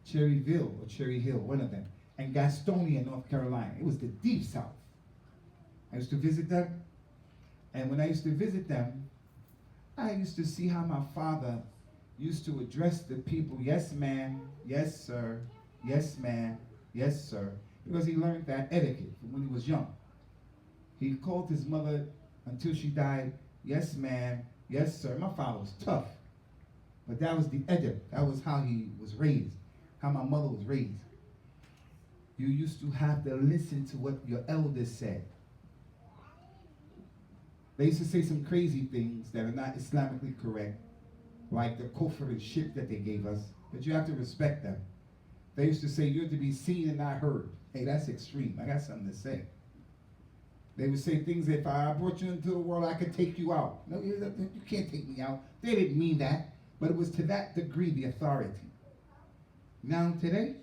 Cherryville or Cherry Hill, one of them. And Gastonia, North Carolina. It was the deep south. I used to visit them. And when I used to visit them, I used to see how my father used to address the people, yes ma'am, yes sir, yes ma'am, yes sir, because he learned that etiquette from when he was young. He called his mother until she died, yes ma'am, yes sir. My father was tough, but that was the edit. That was how he was raised, how my mother was raised. You used to have to listen to what your elders said. They used to say some crazy things that are not Islamically correct, like the kufr and shirk that they gave us, but you have to respect them. They used to say, you're to be seen and not heard. Hey, that's extreme. I got something to say. They would say things, if I brought you into the world, I could take you out. No, you can't take me out. They didn't mean that, but it was to that degree the authority. Now today,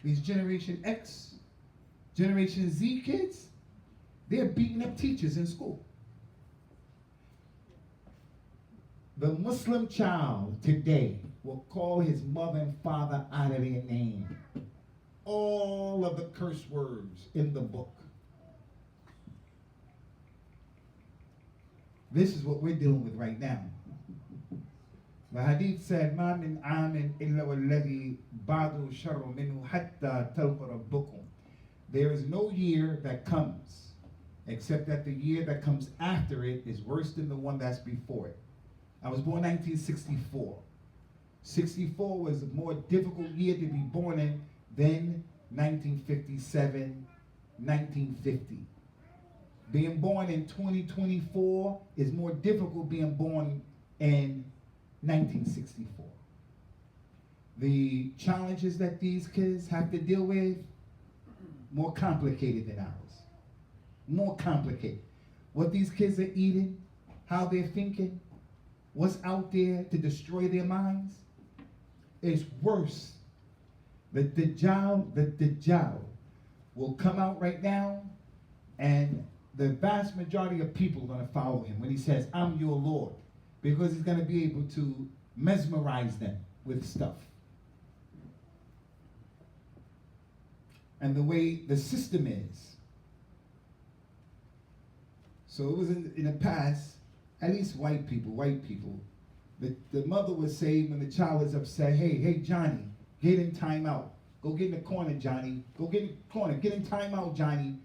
these Generation X, Generation Z kids, they're beating up teachers in school. The Muslim child today will call his mother and father out of their name. All of the curse words in the book. This is what we're dealing with right now. The hadith said, "Ma min amin illa walladhi ba'du sharru minhu hatta talqa rabbukum." There is no year that comes, except that the year that comes after it is worse than the one that's before it. I was born 1964. 64 was a more difficult year to be born in than 1957, 1950. Being born in 2024 is more difficult being born in 1964. The challenges that these kids have to deal with, more complicated than ours. More complicated. What these kids are eating, how they're thinking, what's out there to destroy their minds is worse. The Dajjal will come out right now, and the vast majority of people are going to follow him when he says, I'm your Lord, because he's going to be able to mesmerize them with stuff. And the way the system is. So it was in the past, at least white people, the mother would say when the child is upset, hey, Johnny, get in timeout. Go get in the corner, Johnny. Go get in the corner. Get in timeout, Johnny.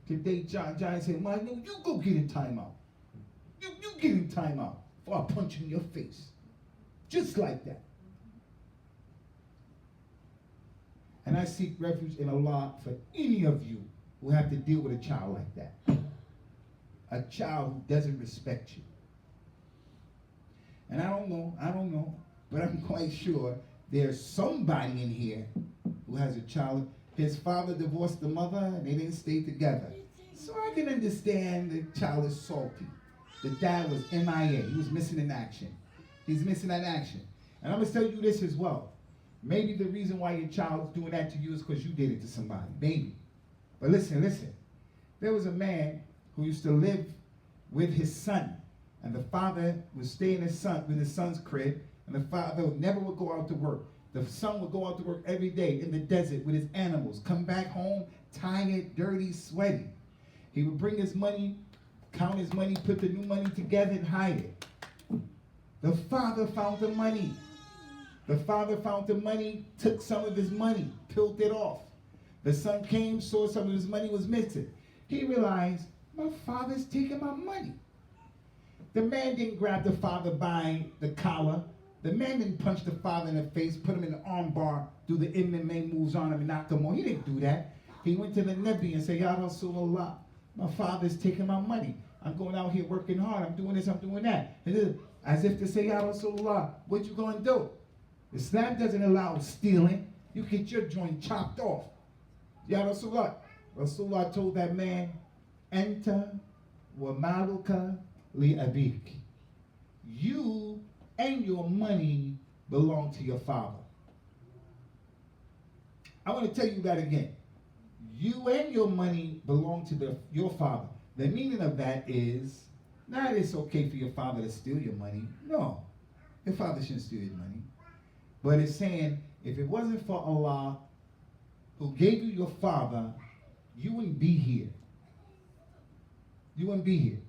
Today, Johnny said, Ma, no, you go get in timeout. You get in timeout, or I'll punch you in your face. Just like that. And I seek refuge in Allah for any of you who have to deal with a child like that. A child who doesn't respect you. And I don't know, but I'm quite sure there's somebody in here who has a child. His father divorced the mother and they didn't stay together. So I can understand the child is salty. The dad was MIA. He was missing in action. He's missing in action. And I'm going to tell you this as well. Maybe the reason why your child's doing that to you is because you did it to somebody. Maybe. But listen. There was a man who used to live with his son. And the father was staying with his son's crib, And the father never would go out to work. The son would go out to work every day in the desert with his animals, come back home tired, dirty, sweaty. He would bring his money, count his money, put the new money together and hide it. The father found the money. The father found the money, took some of his money, peeled it off. The son came, saw some of his money was missing. He realized, my father's taking my money. The man didn't grab the father by the collar. The man didn't punch the father in the face, put him in the arm bar, do the MMA moves on him and knock him off. He didn't do that. He went to the Nabi and said, Ya Rasulullah, my father's taking my money. I'm going out here working hard. I'm doing this, I'm doing that. As if to say, Ya Rasulullah, what you going to do? Islam doesn't allow stealing. You get your joint chopped off. Ya Rasulullah. Rasulullah told that man, Anta wa maluka li abik. You and your money belong to your father. I want to tell you that again. You and your money belong to your father. The meaning of that is, not it's okay for your father to steal your money. No, your father shouldn't steal your money. But it's saying, if it wasn't for Allah, who gave you your father, you wouldn't be here. You wouldn't be here.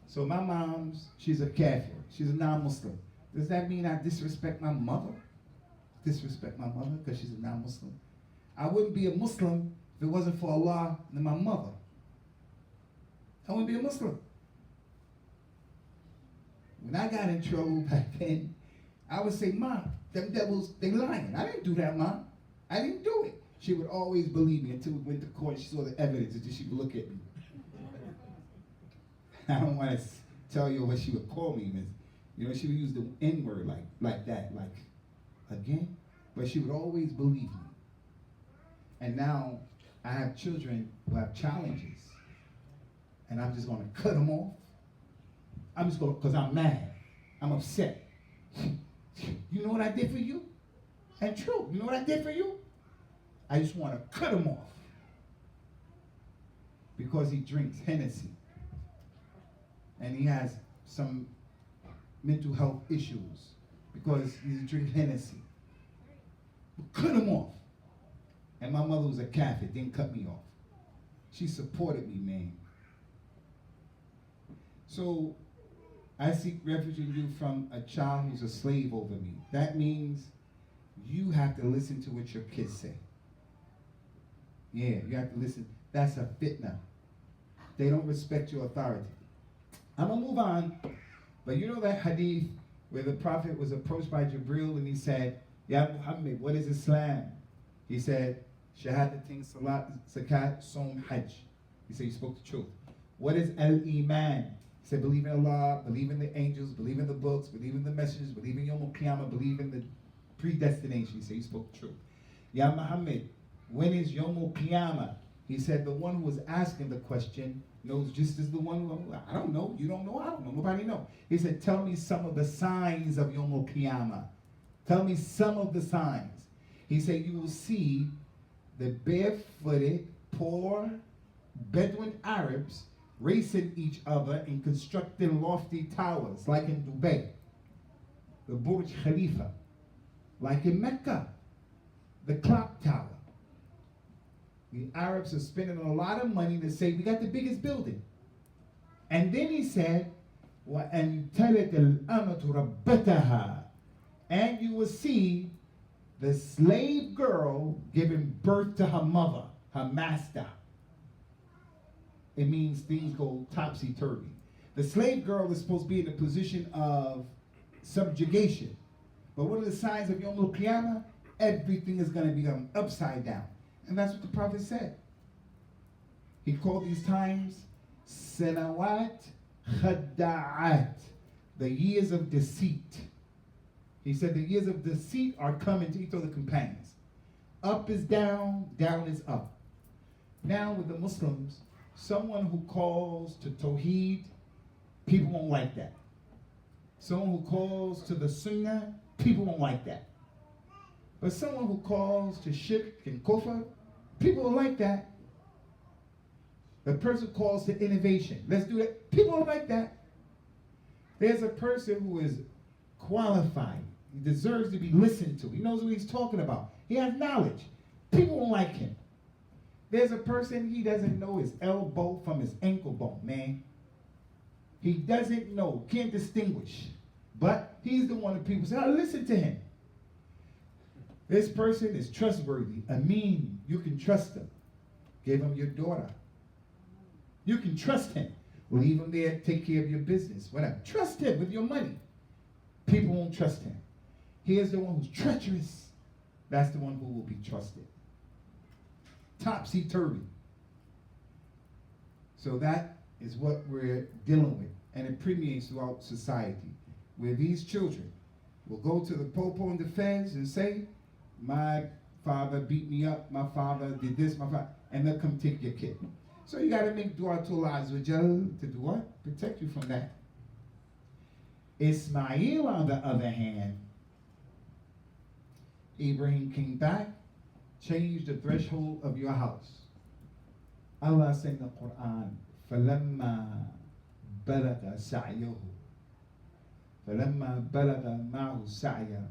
So my mom's, she's a kafir. She's a non-Muslim. Does that mean I disrespect my mother? Disrespect my mother because she's a non-Muslim? I wouldn't be a Muslim if it wasn't for Allah and my mother. I wouldn't be a Muslim. When I got in trouble back then, I would say, Mom, them devils, they lying. I didn't do that, Mom. I didn't do it. She would always believe me until we went to court and she saw the evidence and then she would look at me. I don't want to tell you what she would call me. You know, she would use the N-word like that, like, again. But she would always believe me. And now I have children who have challenges. And I'm just going to cut them off. I'm just going to, because I'm mad. I'm upset. You know what I did for you? And true, you know what I did for you? I just want to cut him off. Because he drinks Hennessy. And he has some mental health issues. Because he's drinking Hennessy. Cut him off. And my mother was a Kafir, didn't cut me off. She supported me, man. So, I seek refuge in you from a child who's a slave over me. That means you have to listen to what your kids say. Yeah, you have to listen. That's a fitna. They don't respect your authority. I'm going to move on. But you know that hadith where the Prophet was approached by Jibril and he said, Ya Muhammad, what is Islam? He said, Shahadatin, Salat, Zakat, Som, Hajj. He said, you spoke the truth. What is Al-Iman? He said, believe in Allah, believe in the angels, believe in the books, believe in the messengers, believe in Yom Al-Qiyamah, believe in the predestination. He said, you spoke the truth. Ya Muhammad, when is Yom Al-Qiyamah? He said, the one who was asking the question knows just as the one who, I don't know, you don't know, I don't know, nobody knows. He said, tell me some of the signs of Yom Al-Qiyamah. Tell me some of the signs. He said, you will see the barefooted, poor Bedouin Arabs racing each other and constructing lofty towers, like in Dubai, the Burj Khalifa, like in Mecca, the clock tower. The Arabs are spending a lot of money to say, we got the biggest building. And then he said, وَأَنْ تَلَدَ الْأَمَةُ رَبَّتَهَا. And you will see the slave girl giving birth to her mother, her master. It means things go topsy-turvy. The slave girl is supposed to be in a position of subjugation. But one of the signs of Yom Al-Qiyamah, everything is going to become upside down. And that's what the Prophet said. He called these times Sanawat Khadda'at, the years of deceit. He said the years of deceit are coming to each of the companions. Up is down, down is up. Now with the Muslims, someone who calls to Tawheed, people won't like that. Someone who calls to the Sunnah, people won't like that. But someone who calls to Sheikh and Kufr, people will like that. The person who calls to innovation, let's do it, people don't like that. There's a person who is qualified, He deserves to be listened to. He knows what he's talking about. He has knowledge. People don't like him. There's a person, he doesn't know his elbow from his ankle bone, man. He doesn't know, can't distinguish. But he's the one that people say, oh, listen to him. This person is trustworthy. Amin, you can trust him. Give him your daughter. You can trust him. Leave him there, take care of your business, whatever. Trust him with your money. People won't trust him. Here's the one who's treacherous. That's the one who will be trusted. Topsy-turvy. So that is what we're dealing with. And it permeates throughout society, where these children will go to the popo and the feds and say, my father beat me up, my father did this, my father, and they'll come take your kid. So you got to make dua to Allah Azza wa Jal to do what? Protect you from that. Ismael, on the other hand, Ibrahim came back, changed the threshold of your house. Allah said in the Quran, فَلَمَّا بَلَغَ سَعْيَهُ فَلَمَّا بَلَغَ مَعْهُ سَعْيَهُ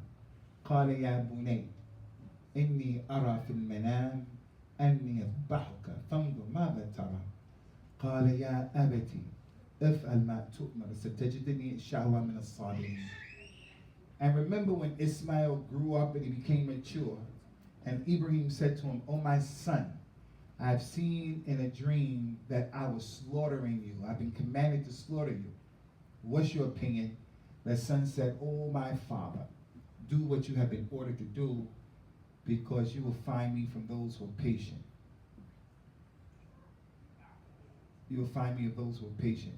قَالَ يَا بُنَيَّ إِنِّي أَرَى فِي الْمَنَامِ أَنِّي أَذْبَحُكَ فَانظُرْ مَاذَا تَرَى قَالَ يَا أَبَتِ افعل ما تؤمر ستجدني إن شاء الله من الصابرين. And remember when Ismael grew up and he became mature, and Ibrahim said to him, "Oh my son, I've seen in a dream that I was slaughtering you. I've been commanded to slaughter you. What's your opinion?" The son said, "Oh my father, do what you have been ordered to do, because you will find me from those who are patient." You will find me of those who are patient.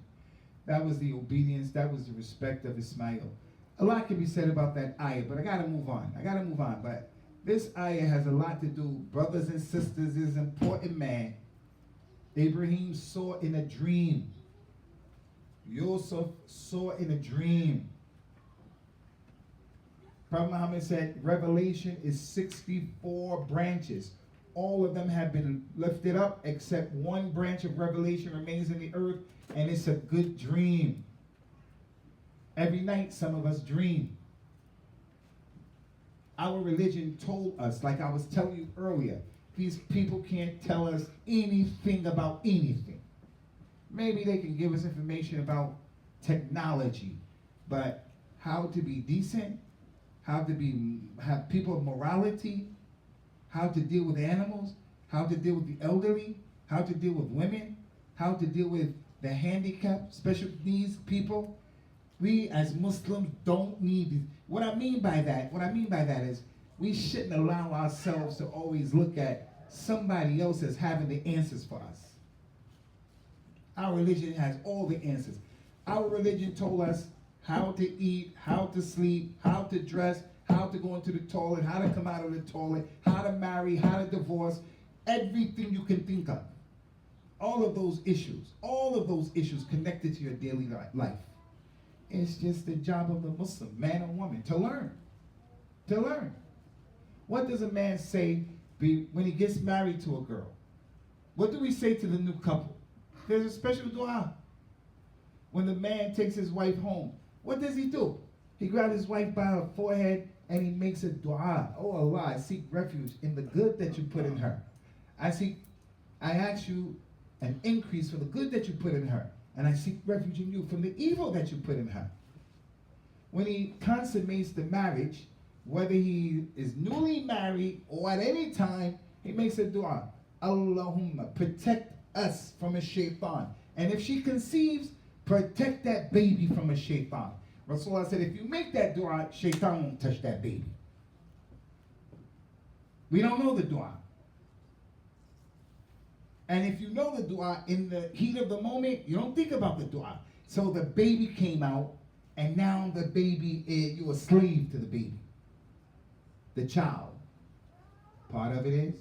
That was the obedience, that was the respect of Ismael. A lot can be said about that ayah, but I gotta move on. But this ayah has a lot to do, brothers and sisters, is important, man. Ibrahim saw in a dream. Yusuf saw in a dream. Prophet Muhammad said, Revelation is 64 branches. All of them have been lifted up, except one branch of Revelation remains in the earth, and it's a good dream. Every night, some of us dream. Our religion told us, like I was telling you earlier, these people can't tell us anything about anything. Maybe they can give us information about technology, but how to be decent, have people of morality, how to deal with animals, how to deal with the elderly, how to deal with women, how to deal with the handicapped, special needs people. We as Muslims don't need these. What I mean by that is we shouldn't allow ourselves to always look at somebody else as having the answers for us. Our religion has all the answers. Our religion told us how to eat, how to sleep, how to dress, how to go into the toilet, how to come out of the toilet, how to marry, how to divorce, everything you can think of. All of those issues connected to your daily life. It's just the job of the Muslim, man or woman, to learn. To learn. What does a man say when he gets married to a girl? What do we say to the new couple? There's a special dua. When the man takes his wife home, what does he do? He grabs his wife by her forehead and he makes a dua. Oh Allah, I seek refuge in the good that you put in her. I ask you an increase for the good that you put in her. And I seek refuge in you from the evil that you put in her. When he consummates the marriage, whether he is newly married or at any time, he makes a dua. Allahumma, protect us from a shaitan. And if she conceives, protect that baby from a shaitan. Rasulullah said, if you make that dua, shaitan won't touch that baby. We don't know the dua. And if you know the dua, in the heat of the moment, you don't think about the dua. So the baby came out, and now the baby, you're a slave to the baby. The child. Part of it is,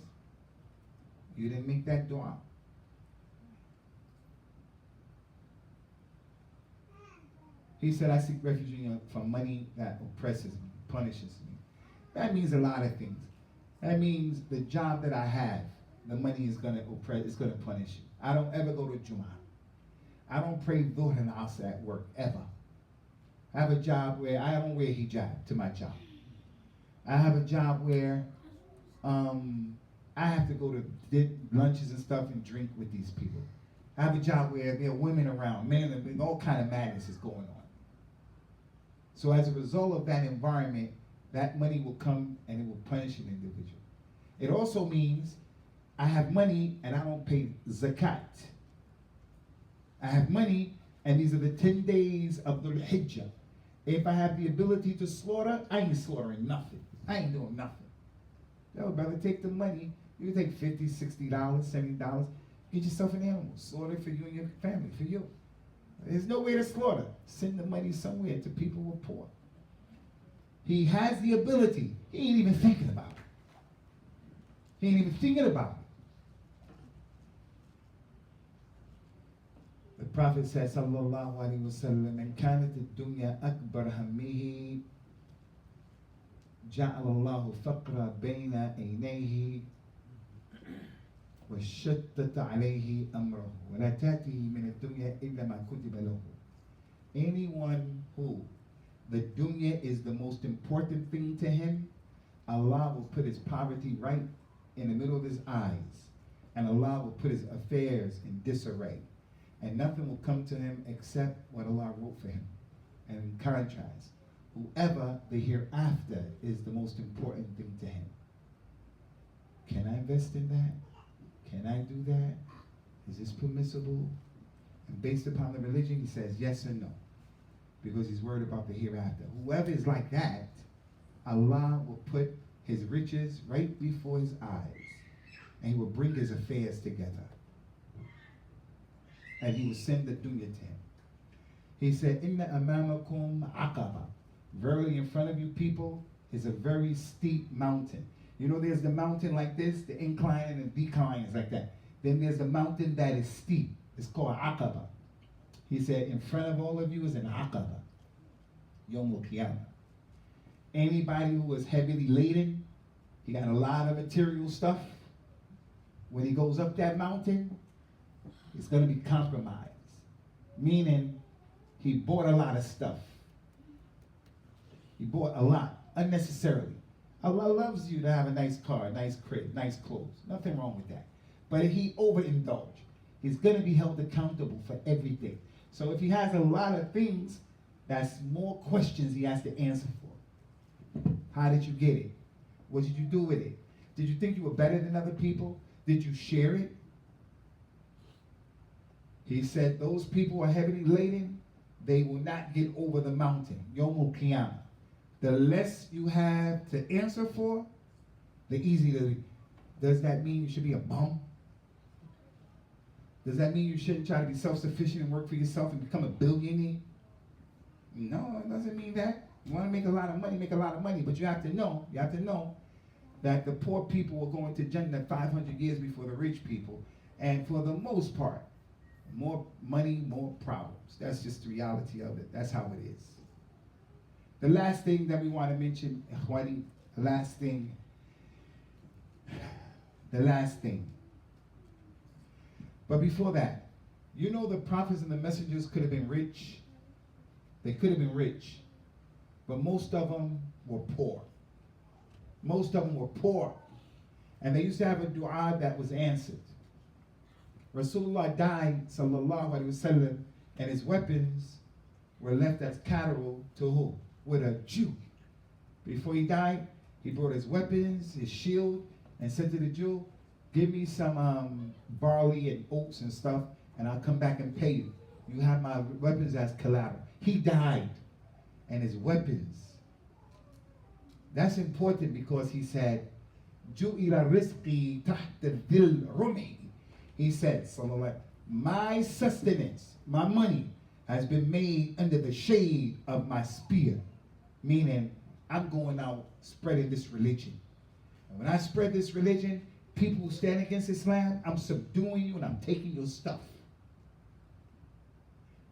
you didn't make that dua. He said, I seek refuge in you from money that oppresses me, punishes me. That means a lot of things. That means the job that I have, the money is going to oppress, it's going to punish you. I don't ever go to Jummah. I don't pray Dhuhr and Asr at work, ever. I have a job where I don't wear hijab to my job. I have a job where I have to go to lunches and stuff and drink with these people. I have a job where there are women around, men, and all kind of madness is going on. So as a result of that environment, that money will come and it will punish an individual. It also means I have money and I don't pay zakat. I have money and these are the 10 days of the Hijjah. If I have the ability to slaughter, I ain't slaughtering nothing. I ain't doing nothing. Yo, brother, take the money. You take $50, $60, $70. Get yourself an animal. Slaughter it for you and your family, for you. There's no way to slaughter. Send the money somewhere to people who are poor. He has the ability. He ain't even thinking about it. He ain't even thinking about it. The Prophet said, sallallahu alayhi wa sallam, "Man kanat ad-dunya akbar hammihi, ja'ala Allahu faqra bayna aynayhi, wa shattata alayhi amrahu, wa la tatihi min ad-dunya illa ma kutiba lahu." Anyone who the dunya is the most important thing to him, Allah will put his poverty right in the middle of his eyes, and Allah will put his affairs in disarray, and nothing will come to him except what Allah wrote for him. And in contrast, whoever the hereafter is the most important thing to him. Can I invest in that? Can I do that? Is this permissible? And based upon the religion, he says yes or no, because he's worried about the hereafter. Whoever is like that, Allah will put his riches right before his eyes, and he will bring his affairs together, and he will send the dunya to him. He said, "Inna amamakum aqaba." Verily, in front of you people is a very steep mountain. You know, there's the mountain like this, the incline and the decline is like that. Then there's the mountain that is steep. It's called aqaba. He said, in front of all of you is an aqaba, Yawm al-Qiyamah. Anybody who is heavily laden, he got a lot of material stuff. When he goes up that mountain, it's going to be compromised. Meaning, he bought a lot of stuff. He bought a lot, unnecessarily. Allah loves you to have a nice car, nice crib, nice clothes. Nothing wrong with that. But if he overindulged, he's going to be held accountable for everything. So if he has a lot of things, that's more questions he has to answer for. How did you get it? What did you do with it? Did you think you were better than other people? Did you share it? He said those who are heavily laden, they will not get over the mountain. Yawm al-Qiyamah. The less you have to answer for, the easier it is. Does that mean you should be a bum? Does that mean you shouldn't try to be self-sufficient and work for yourself and become a billionaire? No, it doesn't mean that. You want to make a lot of money, make a lot of money, but you have to know that the poor people will go into Jannah 500 years before the rich people. And for the most part, more money, more problems. That's just the reality of it. That's how it is. The last thing that we want to mention, Ikhwani, the last thing. But before that, you know the prophets and the messengers could have been rich. They could have been rich. But most of them were poor. Most of them were poor. And they used to have a dua that was answered. Rasulullah died, sallallahu alaihi wasallam, and his weapons were left as collateral to who? With a Jew. Before he died, he brought his weapons, his shield, and said to the Jew, "Give me some barley and oats and stuff, and I'll come back and pay you. You have my weapons as collateral." He died, and his weapons. That's important because he said, "Ju'ila rizqi tahta dhil rumi." He said, sallallahu, my sustenance, my money, has been made under the shade of my spear. Meaning, I'm going out spreading this religion. And when I spread this religion, people who stand against Islam, I'm subduing you and I'm taking your stuff.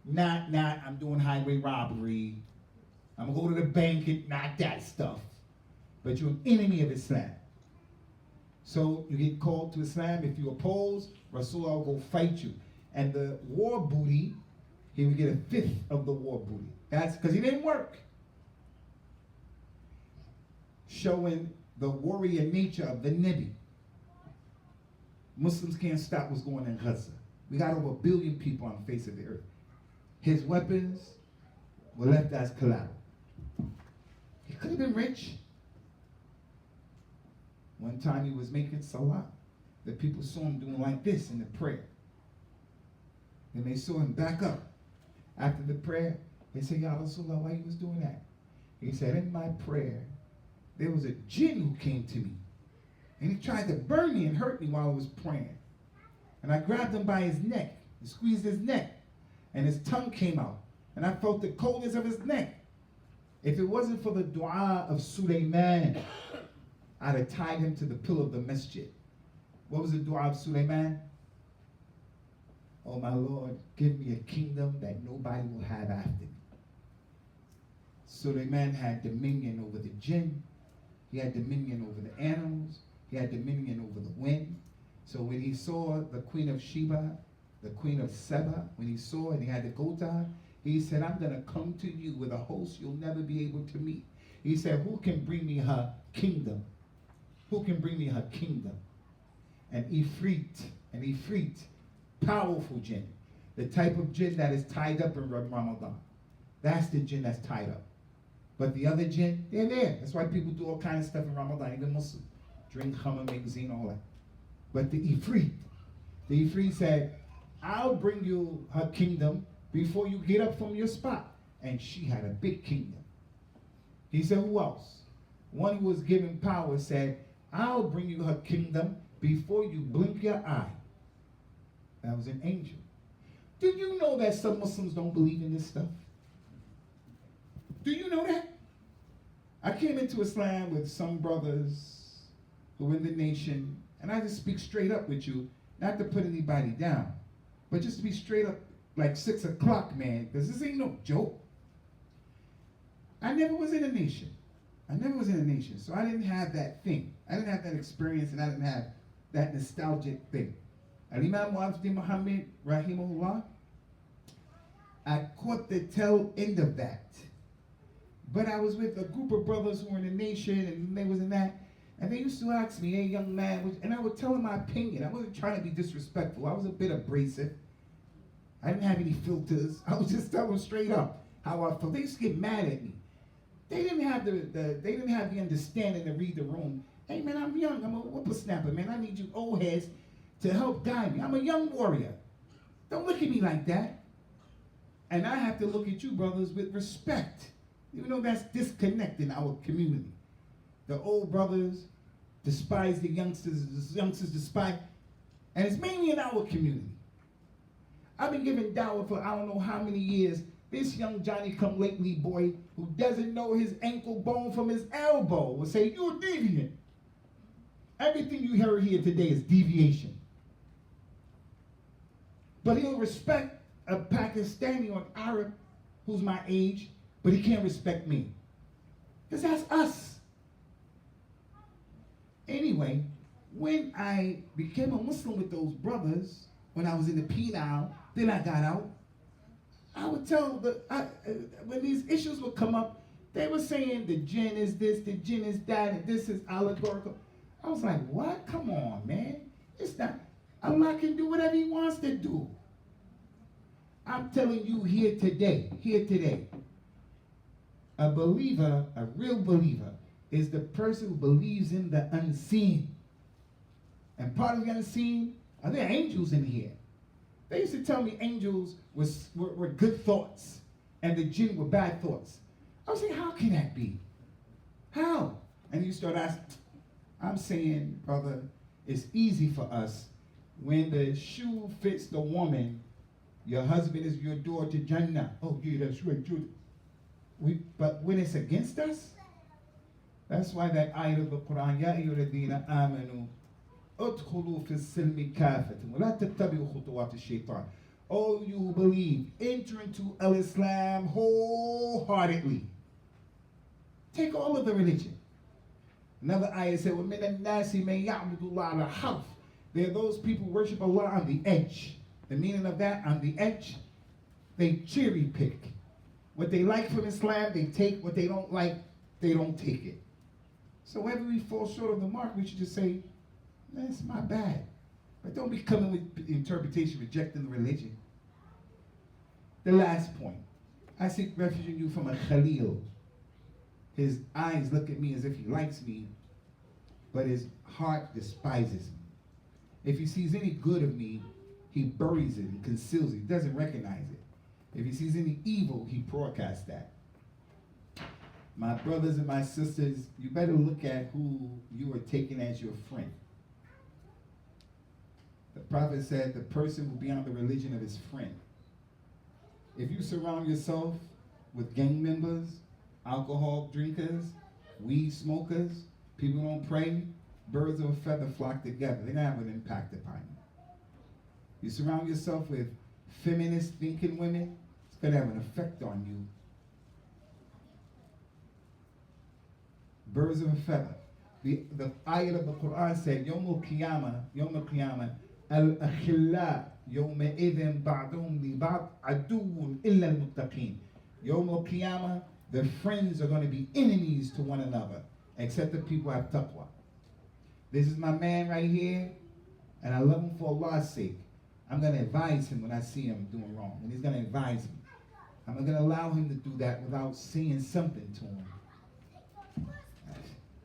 Not I'm doing highway robbery. I'm going to go to the bank and not that stuff. But you're an enemy of Islam. So you get called to Islam. If you oppose, Rasulullah will go fight you. And the war booty, he would get 1/5 of the war booty. That's because he didn't work. showing the warrior nature of the Nabi. Muslims can't stop what's going on in Gaza. We got over 1 billion people on the face of the earth. His weapons were left as collateral. He could have been rich. One time he was making salah. The people saw him doing like this in the prayer. And they saw him back up. After the prayer, they said, Ya Rasulullah, why you was doing that? He said, in my prayer, there was a jinn who came to me. And he tried to burn me and hurt me while I was praying. And I grabbed him by his neck and squeezed his neck. And his tongue came out. And I felt the coldness of his neck. If it wasn't for the dua of Sulaiman, I'd have tied him to the pillar of the masjid. What was the dua of Sulaiman? Oh my Lord, give me a kingdom that nobody will have after me. Sulaiman had dominion over the jinn. He had dominion over the animals. He had dominion over the wind. So when he saw the queen of Sheba, the queen of Seba, when he saw and he had to go to her, he said, I'm going to come to you with a host you'll never be able to meet. He said, who can bring me her kingdom? Who can bring me her kingdom? And Ifrit, powerful jinn. The type of jinn that is tied up in Ramadan. That's the jinn that's tied up. But the other jinn, they're there. That's why people do all kinds of stuff in Ramadan, even Muslims. Drink Hummer, magazine, all that. But the Ifrit said, I'll bring you her kingdom before you get up from your spot. And she had a big kingdom. He said, who else? One who was given power said, I'll bring you her kingdom before you blink your eye. That was an angel. Do you know that some Muslims don't believe in this stuff? Do you know that? I came into Islam with some brothers who were in the nation, and I just speak straight up with you, not to put anybody down, but just to be straight up like 6 o'clock, man, because this ain't no joke. I never was in a nation. So I didn't have that thing. I didn't have that experience, and I didn't have that nostalgic thing. Al-Imam Muhammad Muhammad, rahimahullah, I caught the tail end of that. But I was with a group of brothers who were in the nation, and they was in that, and they used to ask me, hey, young man, and I would tell them my opinion. I wasn't trying to be disrespectful. I was a bit abrasive. I didn't have any filters. I was just telling them straight up how I felt. They used to get mad at me. They didn't have the understanding to read the room. Hey man, I'm young. I'm a whippersnapper, man. I need you old heads to help guide me. I'm a young warrior. Don't look at me like that. And I have to look at you, brothers, with respect. Even though that's disconnect in our community. The old brothers despise the youngsters despise, and it's mainly in our community. I've been giving dawah for I don't know how many years. This young Johnny-come-lately boy who doesn't know his ankle bone from his elbow will say, you're deviant. Everything you hear here today is deviation. But he'll respect a Pakistani or an Arab who's my age, but he can't respect me. Because that's us. Anyway, when I became a Muslim with those brothers, when I was in the penal, then I got out, I would tell when these issues would come up, they were saying the jinn is this, the jinn is that, and this is allegorical. I was like, what? Come on, man. It's not. Allah can do whatever he wants to do. I'm telling you here today, a believer, a real believer, is the person who believes in the unseen. And part of the unseen, are there angels in here? They used to tell me angels were good thoughts and the jinn were bad thoughts. I was saying, how can that be? How? And you start asking, I'm saying, brother, it's easy for us. When the shoe fits the woman, your husband is your door to Jannah. Oh, yeah, that's right, Judah. But when it's against us, that's why that ayat of the Quran, Ya ayyuhalladhina amanu, udkhulu fi silmi kafatan, wa la tattabi'u khutuwat ash-shaytan. Oh, you who believe, enter into al-Islam wholeheartedly. Take all of the religion. Another ayah said, وَمِنَ النَّاسِ مَنْ يَعْبُدُ اللَّهَ عَلَى حَرْفٍ. There are those people who worship Allah on the edge. The meaning of that, on the edge, they cherry pick. What they like from Islam, they take. What they don't like, they don't take it. So whenever we fall short of the mark, we should just say, that's my bad. But don't be coming with interpretation, rejecting the religion. The last point. I seek refuge in you from a Khalil. His eyes look at me as if he likes me, but his heart despises me. If he sees any good of me, he buries it and conceals it. He doesn't recognize it. If he sees any evil, he broadcasts that. My brothers and my sisters, you better look at who you are taking as your friend. The prophet said the person will be on the religion of his friend. If you surround yourself with gang members, alcohol drinkers, weed smokers, people who don't pray, birds of a feather flock together. They're going to have an impact upon you. You surround yourself with feminist thinking women, it's going to have an effect on you. Birds of a feather. The ayat of the Quran said, Yawmul Qiyamah, al-akhilla yawma idhin ba'dum li ba'd aduun illa al-muttaqin. Yawmul Qiyamah, the friends are going to be enemies to one another, except the people who have taqwa. This is my man right here, and I love him for Allah's sake. I'm going to advise him when I see him doing wrong, and he's going to advise me. I'm not going to allow him to do that without saying something to him.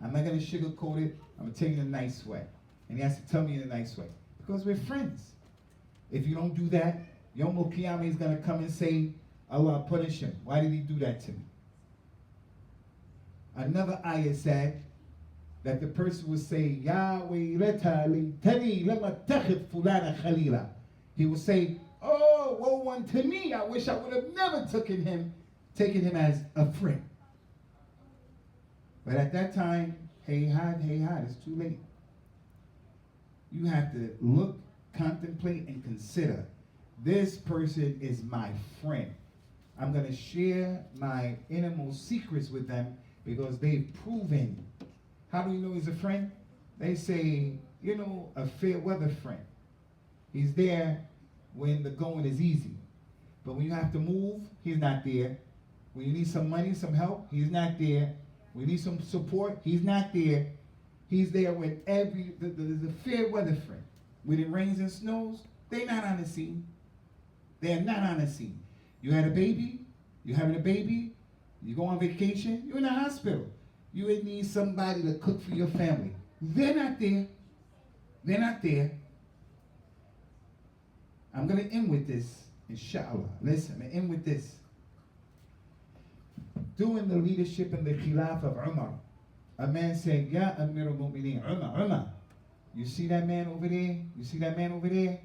I'm not going to sugarcoat it. I'm going to tell you in a nice way. And he has to tell me in a nice way. Because we're friends. If you don't do that, Yom Qiyamah is going to come and say, Allah punish him. Why did he do that to me? Another ayah said that the person would say, Ya waylata laytani lam attakhidh fulana khalila. He would say, oh, woe unto me. I wish I would have never taken him as a friend. But at that time, hey, it's too late. You have to look, contemplate, and consider. This person is my friend. I'm going to share my innermost secrets with them because they've proven. How do you know he's a friend? They say, a fair weather friend. He's there when the going is easy. But when you have to move, he's not there. When you need some money, some help, he's not there. We need some support. He's not there. He's there when the fair weather friend. When it rains and snows, they're not on the scene. They're not on the scene. You had a baby. You're having a baby. You go on vacation. You're in the hospital. You would need somebody to cook for your family. They're not there. They're not there. I'm going to end with this, inshallah. Listen, I'm going to end with this. During the leadership in the Khilaf of Umar, a man said, Ya Amir al-Mu'mineen, Umar, you see that man over there? You see that man over there?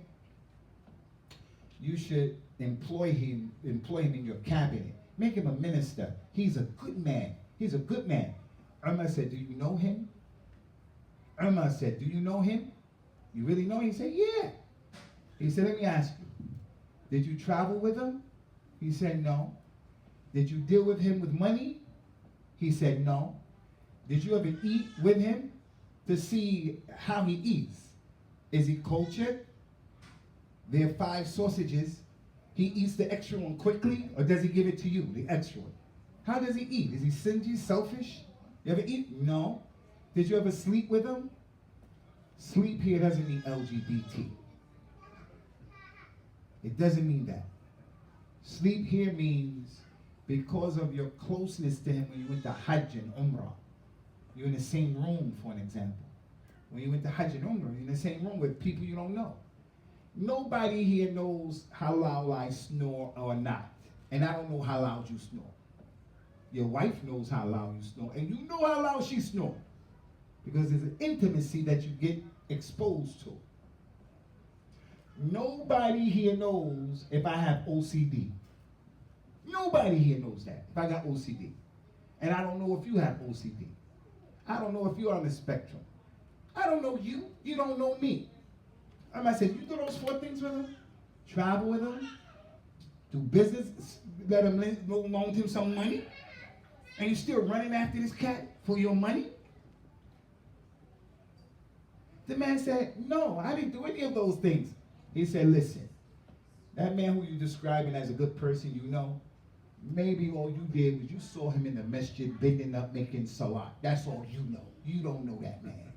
You should employ him in your cabinet. Make him a minister. He's a good man. He's a good man. Umar said, do you know him? Umar said, do you know him? You really know him? He said, yeah. He said, let me ask you, did you travel with him? He said, no. Did you deal with him with money? He said, no. Did you ever eat with him to see how he eats? Is he cultured? There are 5 sausages. He eats the extra one quickly, or does he give it to you, the extra one? How does he eat? Is he stingy, selfish? You ever eat? No. Did you ever sleep with him? Sleep here doesn't mean LGBT. It doesn't mean that. Sleep here means because of your closeness to him when you went to Hajj and Umrah. You're in the same room, for an example. When you went to Hajj and Umrah, you're in the same room with people you don't know. Nobody here knows how loud I snore or not. And I don't know how loud you snore. Your wife knows how loud you snore, and you know how loud she snores. Because there's an intimacy that you get exposed to. Nobody here knows if I have OCD. Nobody here knows that, if I got OCD. And I don't know if you have OCD. I don't know if you're on the spectrum. I don't know you. You don't know me. I might say, you do those 4 things with him? Travel with him? Do business? Let him loan him some money? And you're still running after this cat for your money? The man said, no, I didn't do any of those things. He said, listen, that man who you're describing as a good person, Maybe all you did was you saw him in the masjid bending up making salat. That's all you know. You don't know that man.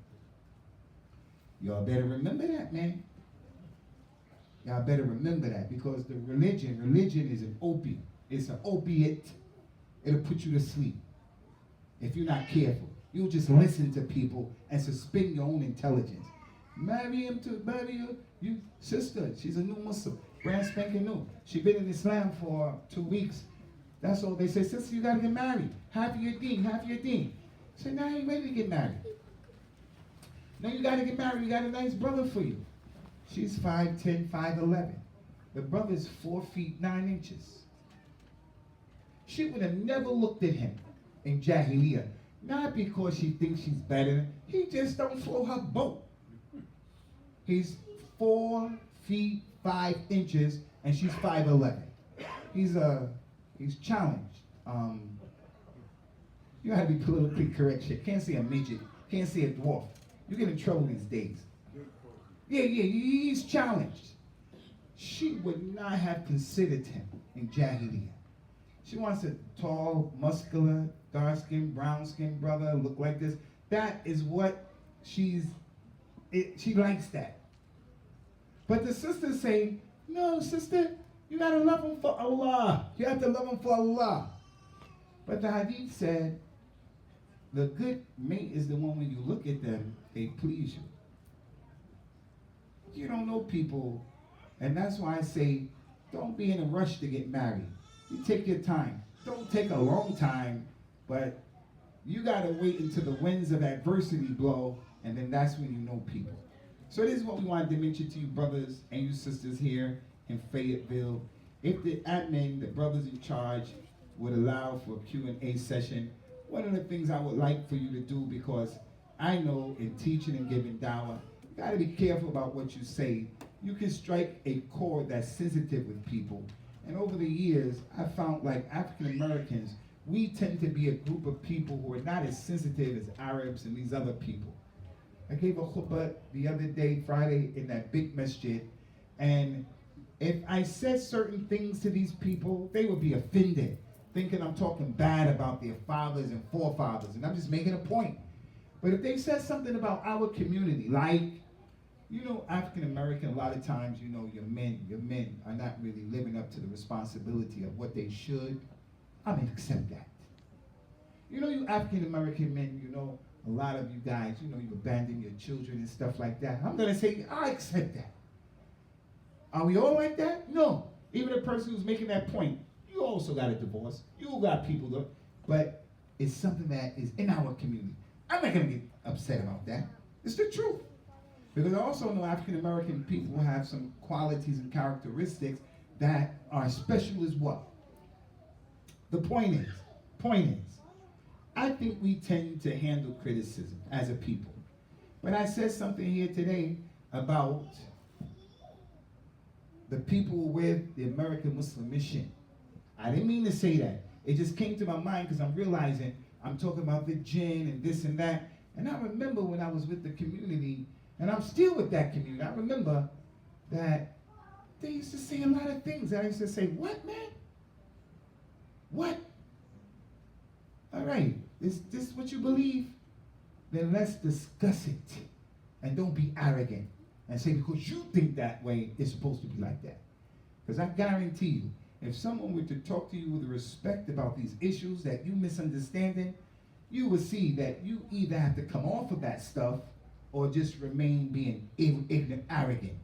Y'all better remember that, man. Y'all better remember that, because the religion is an opiate. It's an opiate. It'll put you to sleep if you're not careful. You'll just listen to people and suspend your own intelligence. Marry you sister. She's a new Muslim, brand spanking new. She's been in Islam for 2 weeks. That's all they say. Sister, you gotta get married. Half your deen. I said, now I ain't ready to get married. No, you gotta get married. You got a nice brother for you. She's 5'10", 5'11". The brother's 4 feet 9 inches. She would have never looked at him in Jahiliyyah. Not because she thinks she's better. He just don't float her boat. He's 4 feet 5 inches and she's 5'11". He's challenged. You gotta be politically correct shit. Can't say a midget. Can't say a dwarf. You get in trouble these days. Yeah, he's challenged. She would not have considered him in Jahiliyyah. She wants a tall, muscular, dark-skinned, brown-skinned brother, look like this. That is what she likes that. But the sisters say, no, sister, you gotta love him for Allah. You have to love him for Allah. But the hadith said, the good mate is the one when you look at them, they please you. You don't know people, and that's why I say, don't be in a rush to get married. You take your time. Don't take a long time, but you gotta wait until the winds of adversity blow, and then that's when you know people. So this is what we wanted to mention to you brothers and you sisters here in Fayetteville. If the admin, the brothers in charge, would allow for a Q&A session, one of the things I would like for you to do, because I know in teaching and giving dawah, you gotta be careful about what you say. You can strike a chord that's sensitive with people. And over the years, I found like African Americans, we tend to be a group of people who are not as sensitive as Arabs and these other people. I gave a khutbah the other day, Friday, in that big masjid, and if I said certain things to these people, they would be offended, thinking I'm talking bad about their fathers and forefathers, and I'm just making a point. But if they said something about our community, like, you know, African American, a lot of times, you know, your men are not really living up to the responsibility of what they should. I mean, accept that. You know, you African American men, you know, a lot of you guys, you know, you abandon your children and stuff like that. I'm gonna say, I accept that. Are we all like that? No. Even the person who's making that point, you also got a divorce. You got people, though. But it's something that is in our community. I'm not gonna get upset about that. It's the truth. Because I also know African American people have some qualities and characteristics that are special as well. The point is, I think we tend to handle criticism as a people. But I said something here today about the people with the American Muslim Mission. I didn't mean to say that. It just came to my mind because I'm realizing I'm talking about the jinn and this and that. And I remember when I was with the community, and I'm still with that community, I remember that they used to say a lot of things. I used to say, what, man? What? All right, is this what you believe? Then let's discuss it. And don't be arrogant and say, because you think that way, it's supposed to be like that. Because I guarantee you, if someone were to talk to you with respect about these issues that you misunderstanding, you would see that you either have to come off of that stuff or just remain being ignorant, arrogant.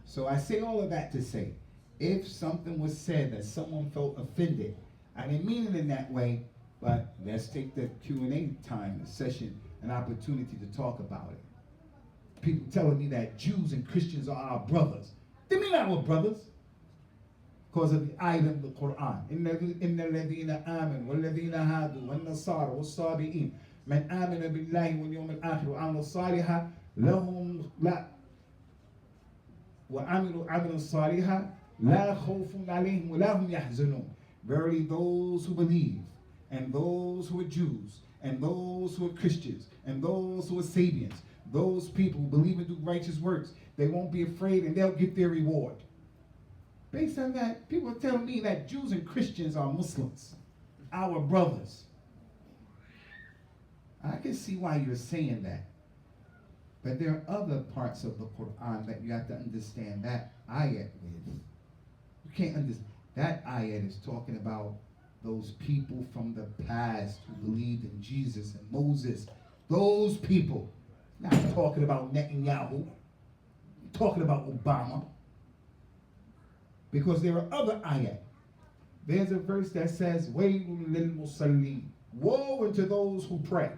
So I say all of that to say, if something was said that someone felt offended, I didn't mean it in that way, but let's take the Q&A time, the session, an opportunity to talk about it. People telling me that Jews and Christians are our brothers. They mean our brothers. Because of the ayah of the Quran. إِنَّ الَّذِينَ آمَنُوا وَالَّذِينَ هَادُوا وَالنَّصَارَى وَالصَّابِئِينَ مَنْ آمَنَ بِاللَّهِ وَالْيَوْمِ الْآخِرِ وَعَمِلَ الصَّالِحَ لَهُمْ وَعَمِلُوا الصَّالِحَ لَا خَوْفٌ عَلَيْهِمْ وَلَا هُمْ يَحْزَنُونَ. Verily those who believe, and those who are Jews, and those who are Christians, and those who are Sabians, those people who believe and do righteous works, they won't be afraid and they'll get their reward. Based on that, people are telling me that Jews and Christians are Muslims, our brothers. I can see why you're saying that. But there are other parts of the Quran that you have to understand that ayat with. You can't understand. That ayat is talking about those people from the past who believed in Jesus and Moses. Those people. Not talking about Netanyahu. I'm talking about Obama. Because there are other ayat. There's a verse that says, Waylun lil musallin. Woe unto those who pray.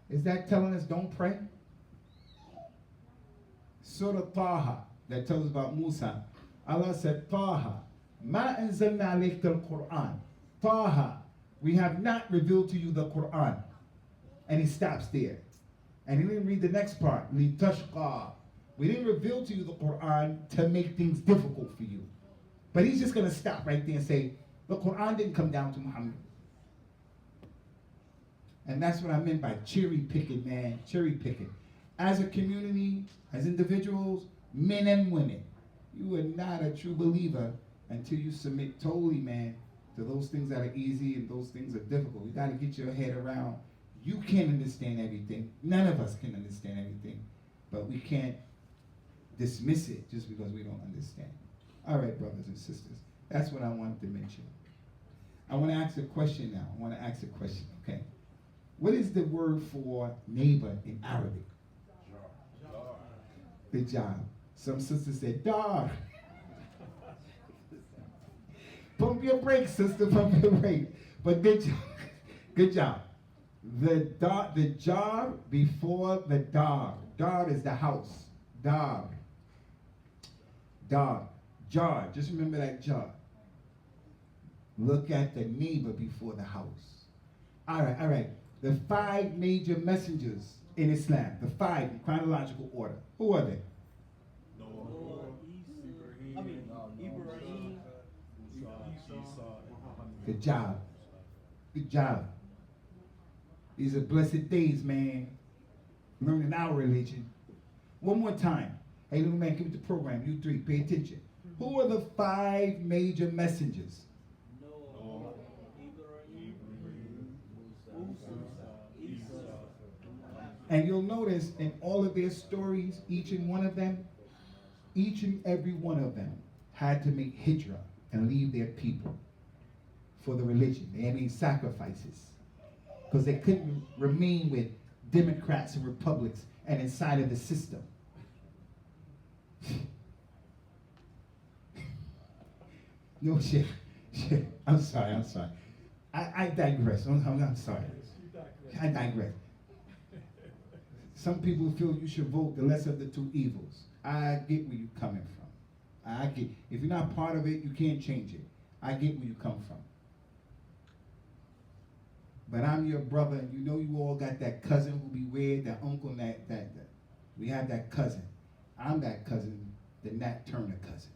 Is that telling us don't pray? Surah Taha, that tells about Musa. Allah said, Taha, ma anzalna alayka al-Qur'an. Taha, we have not revealed to you the Qur'an. And he stops there. And he didn't read the next part. Li tashqa. We didn't reveal to you the Qur'an to make things difficult for you. But he's just going to stop right there and say, the Qur'an didn't come down to Muhammad. And that's what I meant by cherry picking, man. Cherry picking. As a community, as individuals, men and women, you are not a true believer until you submit totally, man, to those things that are easy and those things are difficult. You got to get your head around. You can't understand everything. None of us can understand everything. But we can't dismiss it just because we don't understand. All right, brothers and sisters. That's what I wanted to mention. I want to ask a question now. Okay? What is the word for neighbor in Arabic? The job. Some sisters said, dar. Pump your brakes, sister, pump your brakes. But good job. Good job. The jar before the dar. Dar is the house. Dar. Jar. Just remember that jar. Look at the neighbor before the house. All right. The 5 major messengers in Islam, the 5 in chronological order. Who are they? Ibrahim, Good job. These are blessed days, man. Learning our religion. One more time. Hey, little man, give me the program. You 3, pay attention. Who are the 5 major messengers? And you'll notice in all of their stories, each and every one of them had to make hijrah and leave their people for the religion. They had made sacrifices because they couldn't remain with Democrats and Republics and inside of the system. No, Sheikh. I'm sorry. I digress. I'm sorry. I digress. Some people feel you should vote the lesser of the 2 evils. I get where you're coming from. I get. If you're not part of it, you can't change it. I get where you come from. But I'm your brother, and you know you all got that cousin who be weird, that uncle, that. We have that cousin. I'm that cousin, the Nat Turner cousin.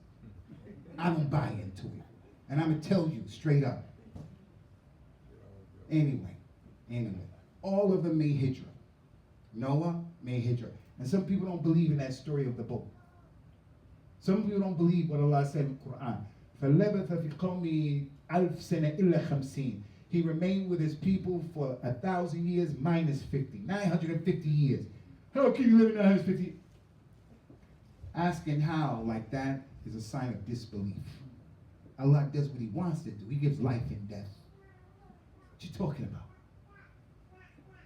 I don't buy into it. And I'm going to tell you straight up. Anyway. All of them made hijrah. Noah made hijrah. And some people don't believe in that story of the boat. Some people don't believe what Allah said in the Quran. فَلَبَثَ فِي قَوْمِهِ أَلْفْ سَنَةٍ إِلَّا 50. He remained with his people for 1,000 years minus 50. 950 years. How can you live in 950? Asking how like that is a sign of disbelief. Allah does what he wants to do. He gives life and death. What you talking about?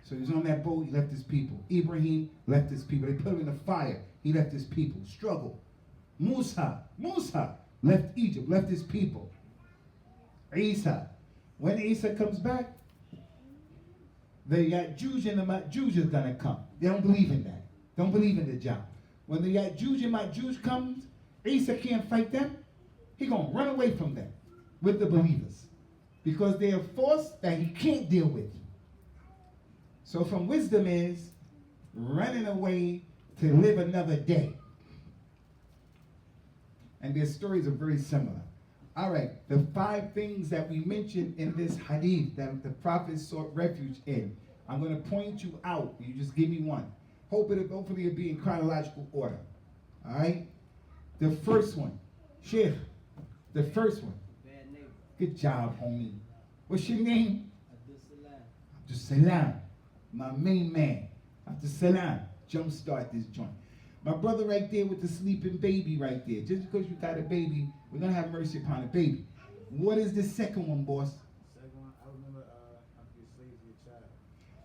So he was on that boat, he left his people. Ibrahim left his people. They put him in the fire. He left his people. Struggle. Musa left Egypt, left his people. Isa. When Isa comes back, the Ya'juj and the Ma'juj is going to come. They don't believe in that. Don't believe in the job. When the Ya'juj and Ma'juj comes, Isa can't fight them. He's going to run away from them with the believers because they're a force that he can't deal with. So from wisdom is running away to live another day. And their stories are very similar. All right, the 5 things that we mentioned in this hadith that the Prophet sought refuge in. I'm going to point you out. You just give me one. Hopefully it'll be in chronological order. All right? The first one, Sheikh, the first one. Bad neighbor. Good job, homie. What's your name? Abdul Salam. My main man. Salam. Jumpstart this joint. My brother right there with the sleeping baby right there. Just because you got a baby, we're going to have mercy upon the baby. What is the second one, boss? Second one, I remember after you slave your child.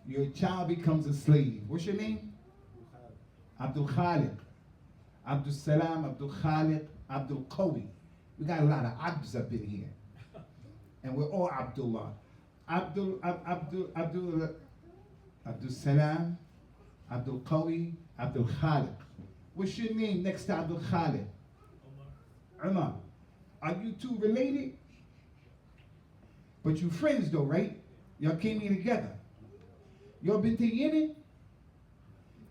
Your child becomes a slave. What's your name? Abdul Khaliq. Abdul Salam, Abdul Khaliq, Abdul Qawi. We got a lot of Abds up in here. And we're all Abdullah. Abdul Salam, Abdul Qawi, Abdul Khaliq. What's your name next to Abdul Khaliq? Umar. Are you two related? But you friends though, right? Y'all came here together. Y'all been to Yemen?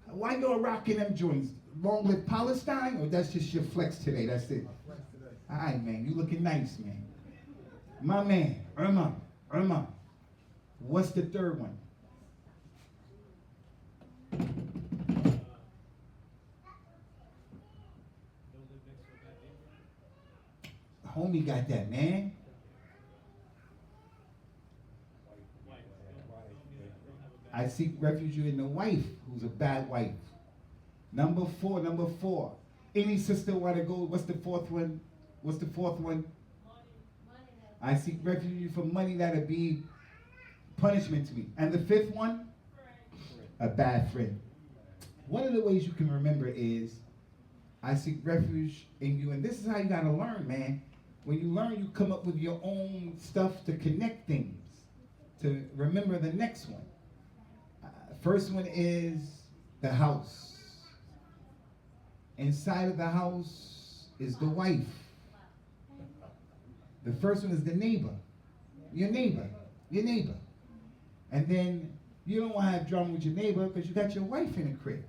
Why y'all rocking them joints? Long live Palestine, or that's just your flex today? That's it. All right, man. You looking nice, man. My man, Umar. What's the third one? Homie got that, man. I seek refuge in the wife who's a bad wife. Number four. Any sister want to go? What's the fourth one? I seek refuge from money that'll be punishment to me. And the fifth one? A bad friend. One of the ways you can remember is I seek refuge in you. And this is how you got to learn, man. When you learn, you come up with your own stuff to connect things, to remember the next one. First one is the house. Inside of the house is the wife. The first one is the neighbor. Your neighbor. And then you don't want to have drama with your neighbor because you got your wife in the crib.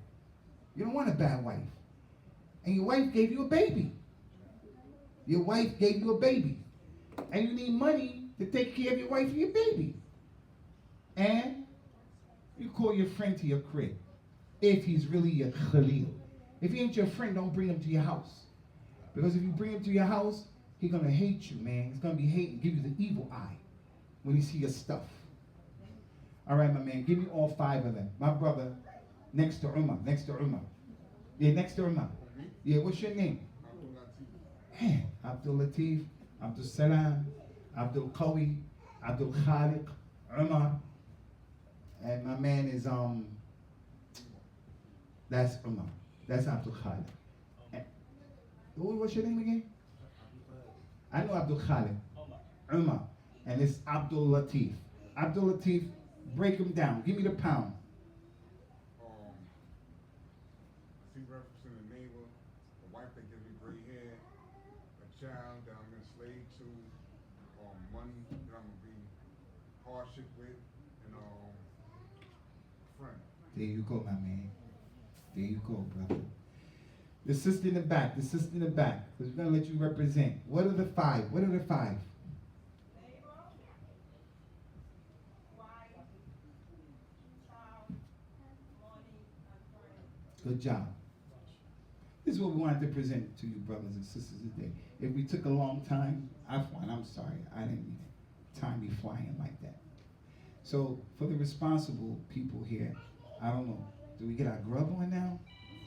You don't want a bad wife. And your wife gave you a baby. And you need money to take care of your wife and your baby. And you call your friend to your crib. If he's really your Khalil. If he ain't your friend, don't bring him to your house. Because if you bring him to your house, he's going to hate you, man. He's going to be hating, give you the evil eye when he see your stuff. All right, my man, give me all five of them. My brother, next to Umar. Yeah, next to Umar. Yeah, what's your name? Abdul Latif, Abdul Salam, Abdul Qawi, Abdul Khaliq, Umar. And my man is, that's Umar. That's Abdul Khaliq. What's your name again? I know Abdul Khaliq. Umar. And it's Abdul Latif. Abdul Latif, break them down. Give me the pound. I see reference to the neighbor, a wife that gives me gray hair, a child that I'm enslaved to, money that I'm gonna be hardship with, and a friend. There you go, my man. There you go, brother. The sister in the back, because we're going to let you represent. What are the five? Good job. This is what we wanted to present to you, brothers and sisters, today. If we took a long time, I'm sorry. I didn't mean it. Time be flying like that. So, for the responsible people here, I don't know. Do we get our grub on now?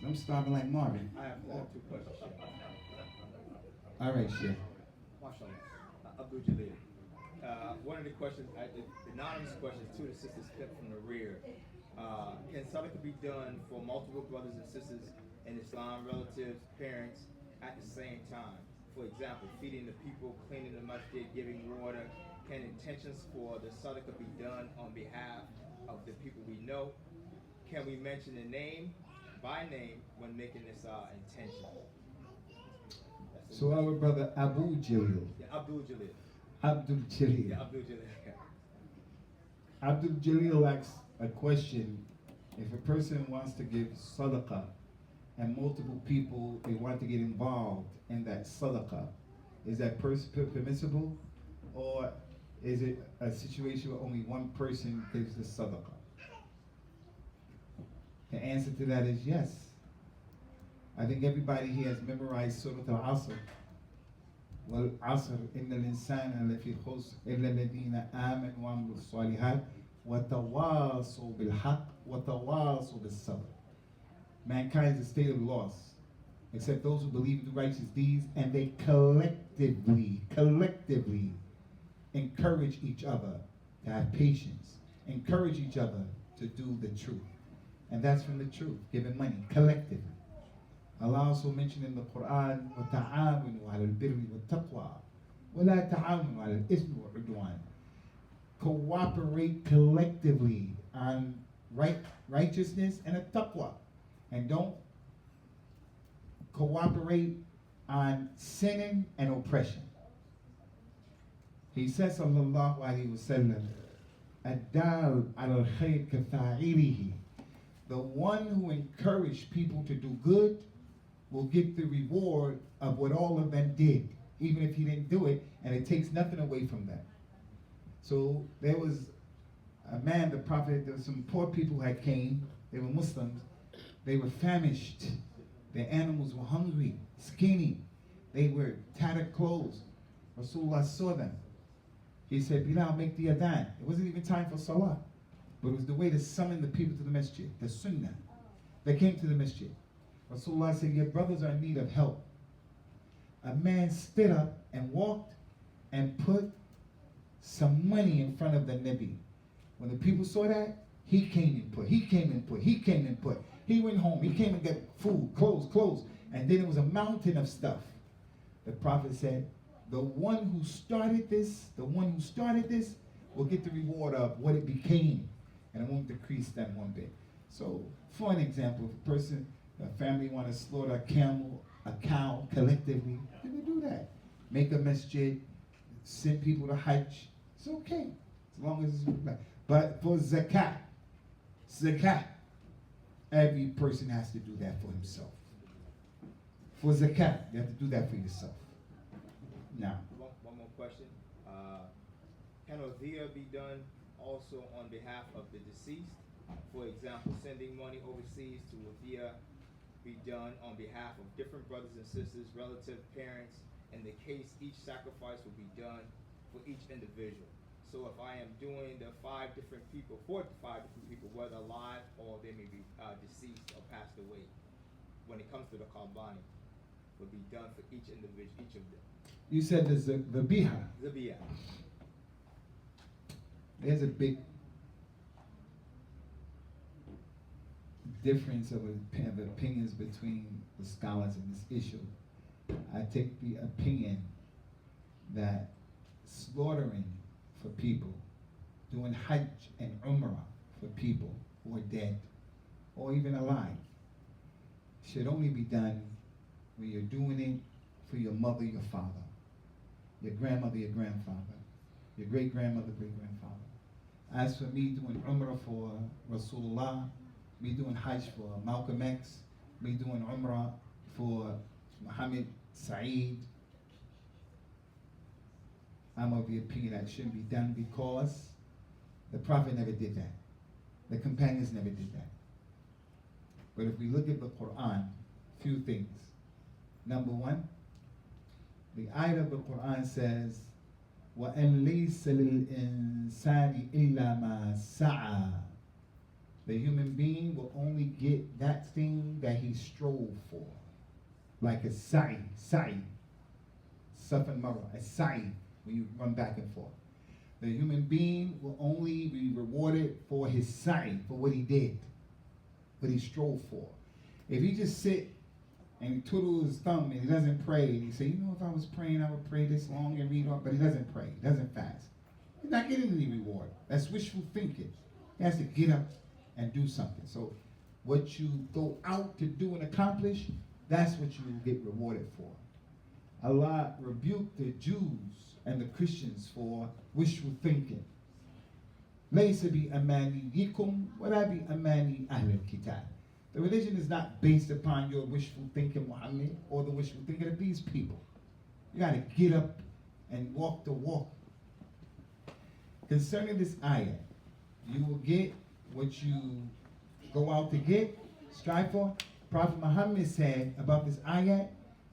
I'm starving like Marvin. I have two questions, Sheikh. All right, Sheikh. MashaAllah. Abdul Jalil. One of the questions, the anonymous questions to the sisters clipped from the rear. Can sadaqah be done for multiple brothers and sisters in Islam, relatives, parents, at the same time? For example, feeding the people, cleaning the masjid, giving water. Can intentions for the sadaqah be done on behalf of the people we know? Can we mention the name by name when making this intention? So our brother Abu Jalil. Yeah, Abdul Jalil. Abdul Jalil. Yeah, Abdul Jalil. Abdul Jalil asks a question. If a person wants to give sadaqah and multiple people, they want to get involved in that sadaqah, is that permissible? Or is it a situation where only one person gives the sadaqah? The answer to that is yes. I think everybody here has memorized Surah Al-Asr. والعصر إن الإنسان لفي خسر إلا الذين آمنوا وعملوا الصالحات وتواصوا بالحق وتواصوا بالصبر. Mankind is a state of loss, except those who believe in the righteous deeds, and they collectively encourage each other to have patience, encourage each other to do the truth. And that's from the truth, giving money, collectively. Allah also mentioned in the Quran, وَتَعَاوِنُوا عَلَى الْبِرِّ وَالتَّقْوَى وَلَا تَعَاوِنُوا عَلَى الْإِثْمِ وَالْعُدْوَانِ. Cooperate collectively on righteousness and a taqwa. And don't cooperate on sinning and oppression. He says, sallallahu alayhi wa sallam, الدال على الخير كفاعله. The one who encouraged people to do good will get the reward of what all of them did, even if he didn't do it, and it takes nothing away from them. So there was a man, the Prophet, there was some poor people who had came, they were Muslims, they were famished, their animals were hungry, skinny, they were tattered clothes. Rasulullah saw them. He said, Bilal, make the adhan. It wasn't even time for salah, but it was the way to summon the people to the masjid, the sunnah. They came to the masjid. Rasulullah said, your brothers are in need of help. A man stood up and walked and put some money in front of the Nabi. When the people saw that, he came and put. He went home, he came and got food, clothes, and then it was a mountain of stuff. The Prophet said, the one who started this will get the reward of what it became, and it won't decrease them one bit. So, for an example, if a family want to slaughter a camel, a cow collectively, they can do that. Make a masjid, send people to Hajj, it's okay, as long as it's. But for zakat, every person has to do that for himself. For zakat, you have to do that for yourself. Now, one more question. Can udhiyah be done also on behalf of the deceased? For example, sending money overseas to udhiyah be done on behalf of different brothers and sisters, relatives, parents. In the case, each sacrifice will be done for each individual. So if I am doing the 4 different people, whether alive or they may be deceased or passed away, when it comes to the Qalbani, will be done for each individual, each of them. You said there's the biha. Zabiyah. There's a big difference of opinions between the scholars in this issue. I take the opinion that slaughtering for people, doing Hajj and Umrah for people who are dead or even alive, should only be done when you're doing it for your mother, your father, your grandmother, your grandfather, your great-grandmother, great-grandfather. As for me doing Umrah for Rasulullah, me doing Hajj for Malcolm X, me doing Umrah for Muhammad Saeed, I'm of the opinion that shouldn't be done because the Prophet never did that. The companions never did that. But if we look at the Quran, few things. Number one, the ayah of the Quran says, وَأَن لَيْسَ لِلْإِنسَانِ إِلَّا مَا سَعَى. The human being will only get that thing that he strove for. Like a sa'i, Saf and Marwa, a sa'i, when you run back and forth. The human being will only be rewarded for his sa'i, for what he did, what he strove for. If he just sit and twiddle his thumb and he doesn't pray, and he say, you know, if I was praying, I would pray this long and read on, but he doesn't pray, he doesn't fast. He's not getting any reward. That's wishful thinking. He has to get up and do something. So what you go out to do and accomplish, that's what you will get rewarded for. Allah rebuked the Jews and the Christians for wishful thinking. لَيْسَ بِأَمَانِيِّكُمْ وَلَا بِأَمَانِي أَهْلِ الْكِتَابِ. The religion is not based upon your wishful thinking, Muhammad, or the wishful thinking of these people. You got to get up and walk the walk. Concerning this ayah, you will get what you go out to get, strive for. Prophet Muhammad said about this ayah,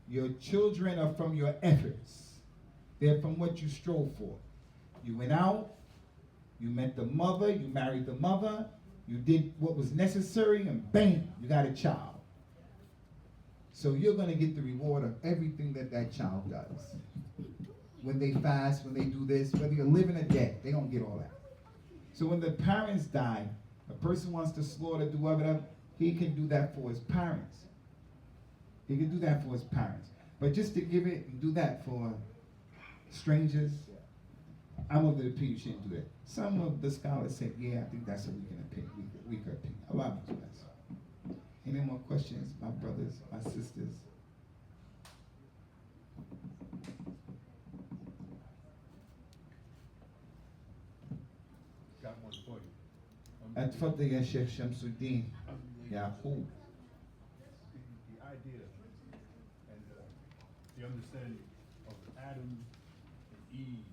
your children are from your efforts. They're from what you strove for. You went out, you met the mother, you married the mother, you did what was necessary, and bam, you got a child. So you're going to get the reward of everything that that child does. When they fast, when they do this, whether you're living or dead, they're going to get all that. So when the parents die, a person wants to slaughter, do whatever, he can do that for his parents. He can do that for his parents. But just to give it and do that for strangers, I'm of the opinion you shouldn't do that. Some of the scholars said, yeah, I think that's a weaker opinion. A lot of them do that. Any more questions, my brothers, my sisters? Got one for you. اتفضل يا شيخ شمس الدين يعقوب. The idea and the understanding of Adam and Eve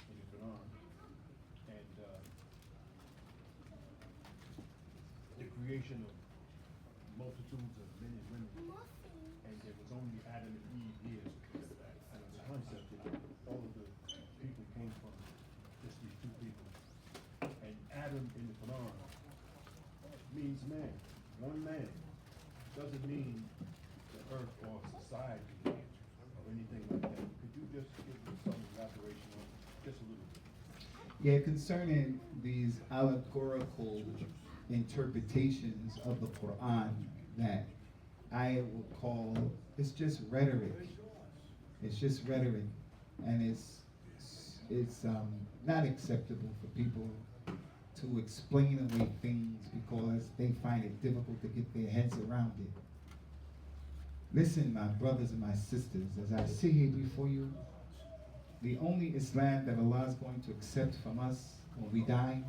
in the Quran and the creation of multitudes of men and women, and there was only Adam and Eve here, and the concept that all of the people came from just these two people. And Adam in the Quran means man, one man. Doesn't mean the earth or society or anything like that. Could you just give me some elaboration on it, just a little bit? Yeah, concerning these allegorical interpretations of the Quran that I would call, it's just rhetoric. It's just rhetoric, and it's not acceptable for people to explain away things because they find it difficult to get their heads around it. Listen, my brothers and my sisters, as I sit here before you, the only Islam that Allah is going to accept from us when we die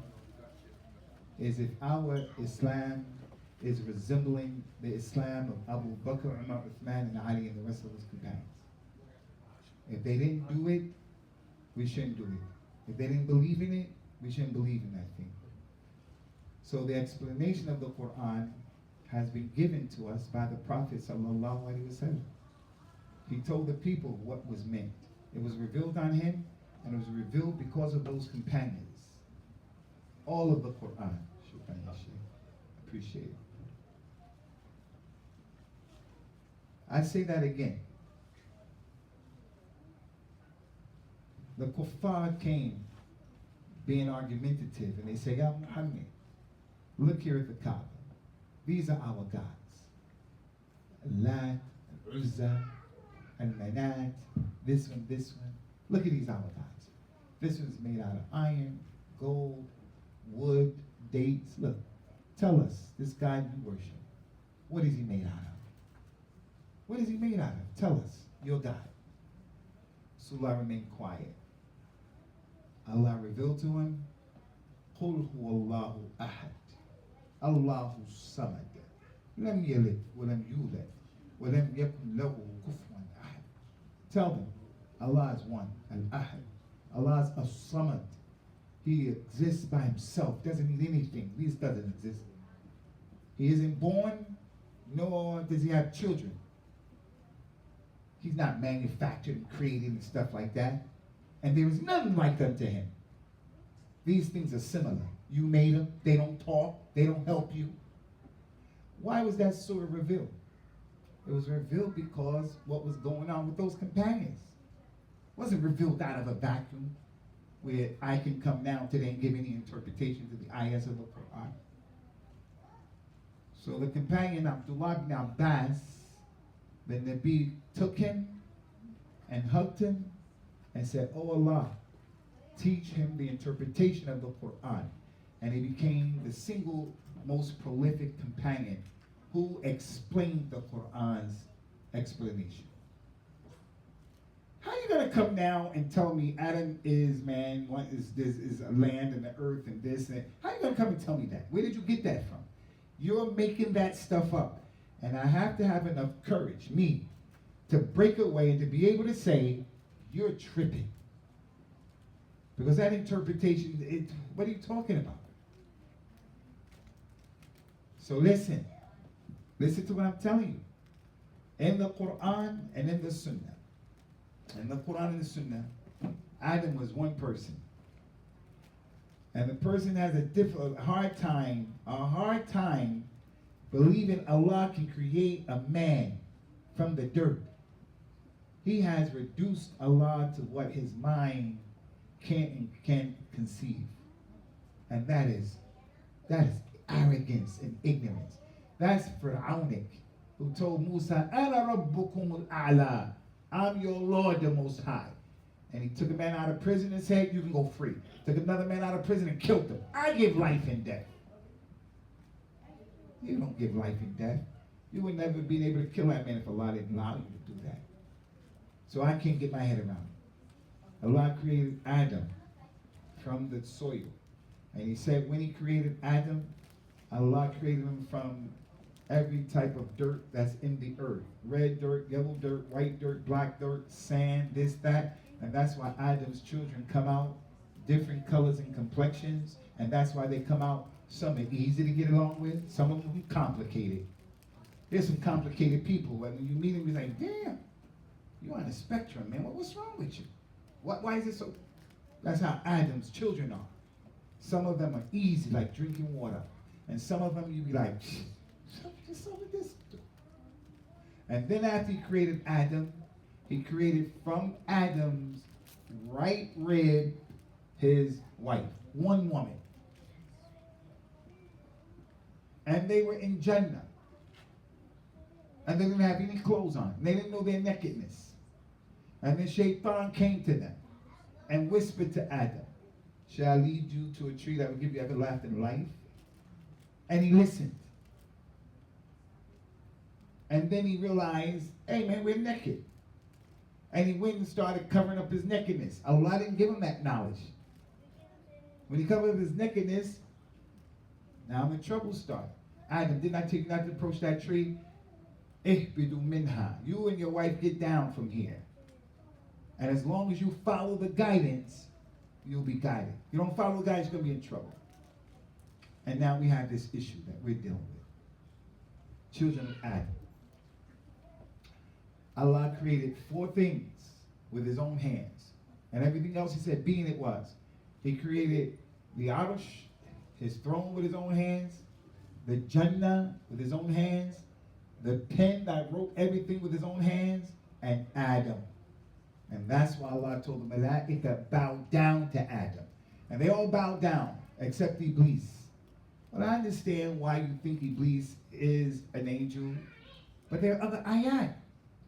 is if our Islam is resembling the Islam of Abu Bakr, Umar, Uthman, and Ali, and the rest of his companions. If they didn't do it, we shouldn't do it. If they didn't believe in it, we shouldn't believe in that thing. So the explanation of the Quran has been given to us by the Prophet sallallahu alaihi wasallam. He told the people what was meant. It was revealed on him, and it was revealed because of those companions. All of the Quran. Shukran, ya Sheikh. Appreciate it. I say that again. The kuffar came being argumentative, and they say, Ya Muhammad, look here at the Kaaba. These are our gods. Lat, Uzza, and Manat, this one, this one. Look at these our gods. This one's made out of iron, gold, wood, dates. Look, tell us, this God you worship, what is he made out of? What is he made out of? Tell us, your God. Surah remained quiet. Allah revealed to him, قُلْ هُوَ اللَّهُ أَحَدٌ اللَّهُ الصَّمَدُ لَمْ يَلِدْ وَلَمْ يُولَدْ وَلَمْ يَكُنْ لَهُ كُفُوًا أَحَدٌ. Tell them, Allah is one, Al-Ahad. Allah is As-Samad. He exists by himself, doesn't need anything. He doesn't exist. He isn't born, nor does he have children. He's not manufactured and created and stuff like that. And there is none like unto him. These things are similar. You made them, they don't talk, they don't help you. Why was that surah revealed? It was revealed because what was going on with those companions. It wasn't revealed out of a vacuum where I can come now today and give any interpretation to the ayahs of the Quran. So the companion Abdullah ibn Abbas, the Nabi took him and hugged him and said, Oh Allah, teach him the interpretation of the Quran. And he became the single most prolific companion who explained the Quran's explanation. How are you going to come now and tell me Adam is man, what is this is a land and the earth and this and that? How are you going to come and tell me that? Where did you get that from? You're making that stuff up. And I have to have enough courage, me, to break away and to be able to say, you're tripping. Because that interpretation, what are you talking about? So listen to what I'm telling you. In the Quran and in the Sunnah, In the Quran and the Sunnah, Adam was one person. And the person has a hard time believing Allah can create a man from the dirt. He has reduced Allah to what his mind can't conceive. And that is arrogance and ignorance. That's Fir'aunik, who told Musa, Ana Rabbukum al-A'la, I'm your Lord the Most High. And he took a man out of prison and said, you can go free. Took another man out of prison and killed him. I give life and death. You don't give life and death. You would never be able to kill that man if Allah didn't allow you to do that. So I can't get my head around it. Allah created Adam from the soil. And he said when he created Adam, Allah created him from every type of dirt that's in the earth. Red dirt, yellow dirt, white dirt, black dirt, sand, this, that. And that's why Adam's children come out different colors and complexions. And that's why they come out, some are easy to get along with, some of them complicated. There's some complicated people. When you meet them, you're like, damn, you're on the spectrum, man. What's wrong with you? Why is it so? That's how Adam's children are. Some of them are easy, like drinking water. And some of them, you be like, just over this. And then after he created Adam, he created from Adam's right rib his wife, one woman. And they were in Jannah. And they didn't have any clothes on. They didn't know their nakedness. And then Shaitan came to them and whispered to Adam, shall I lead you to a tree that will give you everlasting life? And he listened. And then he realized, hey man, we're naked. And he went and started covering up his nakedness. Allah didn't give him that knowledge. When he covered up his nakedness, now the trouble started. Adam, didn't I tell you not to approach that tree? Ihbidu minha. You and your wife get down from here. And as long as you follow the guidance, you'll be guided. You don't follow the guidance, you're going to be in trouble. And now we have this issue that we're dealing with. Children of Adam. Allah created 4 things with his own hands. And everything else he said, being it was. He created the Arsh, his throne with his own hands, the Jannah with his own hands, the pen that wrote everything with his own hands, and Adam. And that's why Allah told the Malaika, bow down to Adam. And they all bowed down, except Iblis. Well, I understand why you think Iblis is an angel, but there are other ayat.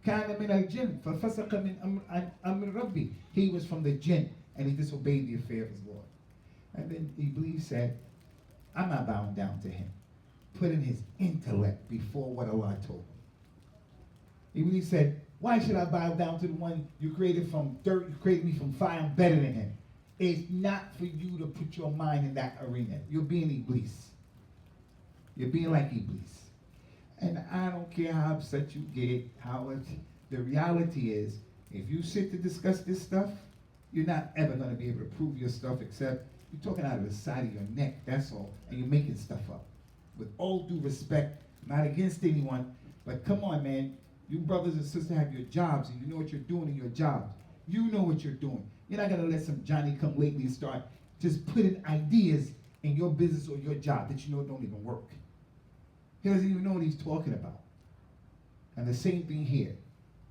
كَانَ مِنَ الْجِنِّ فَفَسَقَ مِنْ أَمْرِ رَبِّهِ. He was from the jinn, and he disobeyed the affair of his Lord. And then Iblis said, I'm not bowing down to him. Putting his intellect before what Allah told him. Iblis said, why should I bow down to the one you created from dirt, you created me from fire, I'm better than him. It's not for you to put your mind in that arena. You're being Iblis. You're being like Iblis. And I don't care how upset you get, the reality is, if you sit to discuss this stuff, you're not ever going to be able to prove your stuff except you're talking out of the side of your neck, that's all, and you're making stuff up. With all due respect, not against anyone, but come on, man. You brothers and sisters have your jobs, and you know what you're doing in your jobs. You know what you're doing. You're not going to let some Johnny come lately start just putting ideas in your business or your job that you know don't even work. He doesn't even know what he's talking about. And the same thing here.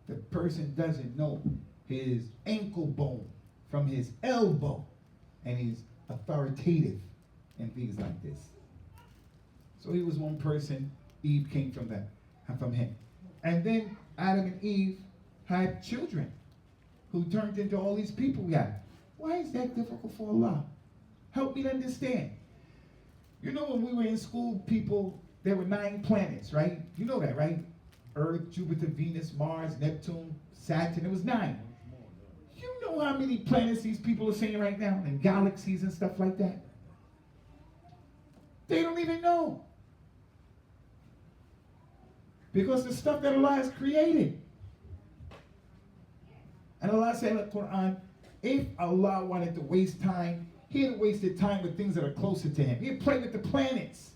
The person doesn't know his ankle bone from his elbow, and he's authoritative and things like this. So he was one person. Eve came from him. And then Adam and Eve had children who turned into all these people we have. Why is that difficult for Allah? Help me to understand. You know when we were in school, there were 9 planets, right? You know that, right? Earth, Jupiter, Venus, Mars, Neptune, Saturn. It was 9. You know how many planets these people are saying right now, and galaxies and stuff like that? They don't even know. Because the stuff that Allah has created. And Allah said in the Quran, if Allah wanted to waste time, he'd have wasted time with things that are closer to him. He'd play with the planets.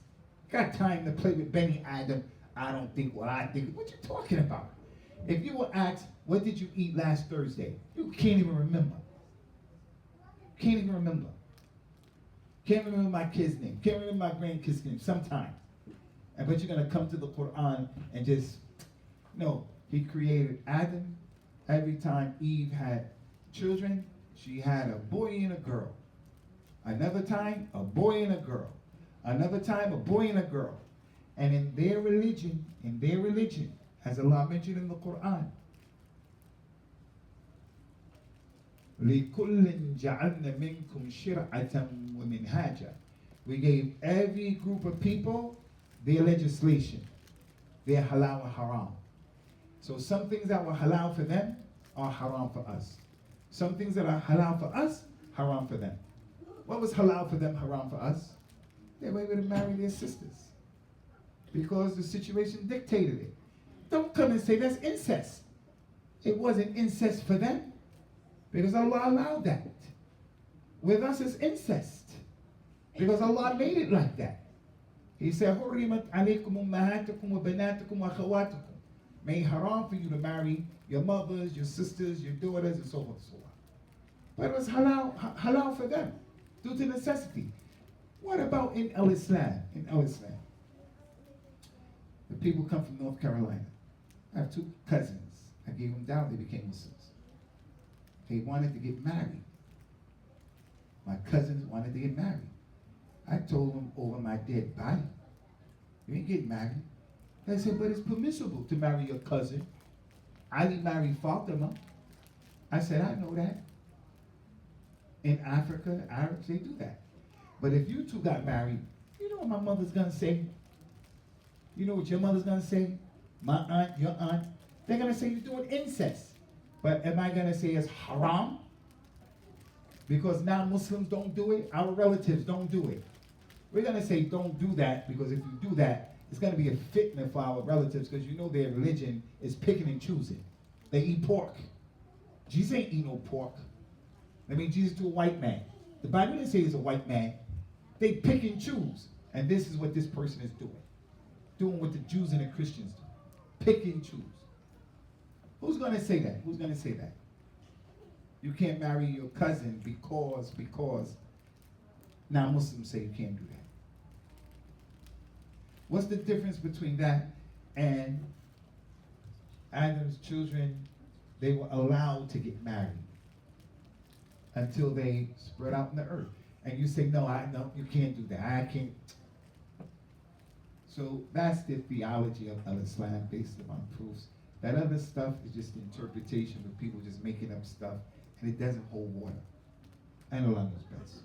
Got time to play with Benny Adam. I don't think what I think. What you talking about? If you were asked, what did you eat last Thursday? You can't even remember. Can't even remember. Can't remember my kid's name. Can't remember my grandkid's name sometimes. But you're going to come to the Quran and just, no. He created Adam. Every time Eve had children, she had a boy and a girl. Another time, a boy and a girl. Another time, a boy and a girl. And in their religion, as Allah mentioned in the Quran, لِكُلٍّ جَعَلْنَا مِنْكُمْ شِرْعَةً وَمِنْهَاجًا. We gave every group of people their legislation, their halal and haram. So some things that were halal for them are haram for us. Some things that are halal for us, haram for them. What was halal for them, haram for us? They were able to marry their sisters because the situation dictated it. Don't come and say that's incest. It wasn't incest for them because Allah allowed that. With us, it's incest because Allah made it like that. He said, حُرِّمَتْ عَلَيْكُمُ أُمَّهَاتُكُمْ وَبَنَاتُكُمْ وَأَخَوَاتُكُم. Made haram for you to marry your mothers, your sisters, your daughters, and so on and so on. But it was halal for them due to necessity. What about in Islam? In Islam, the people come from North Carolina. I have two cousins. I gave them down, they became Muslims. They wanted to get married. My cousins wanted to get married. I told them over my dead body, you ain't getting married. They said, but it's permissible to marry your cousin. Ali married Fatima. I said, I know that. In Africa, Arabs, they do that. But if you two got married, you know what my mother's gonna say? You know what your mother's gonna say? My aunt, your aunt. They're gonna say you're doing incest. But am I gonna say it's haram? Because now Muslims don't do it, our relatives don't do it. We're gonna say don't do that because if you do that, it's going to be a fitna for our relatives because you know their religion is picking and choosing. They eat pork. Jesus ain't eat no pork. I mean, Jesus to a white man. The Bible didn't say he's a white man. They pick and choose. And this is what this person is doing. Doing what the Jews and the Christians do. Pick and choose. Who's going to say that? Who's going to say that? You can't marry your cousin because now Muslims say you can't do that. What's the difference between that and Adam's children? They were allowed to get married until they spread out in the earth. And you say, no, you can't do that. I can't. So that's the theology of Islam based upon proofs. That other stuff is just interpretation of people just making up stuff, and it doesn't hold water. And Allah knows best.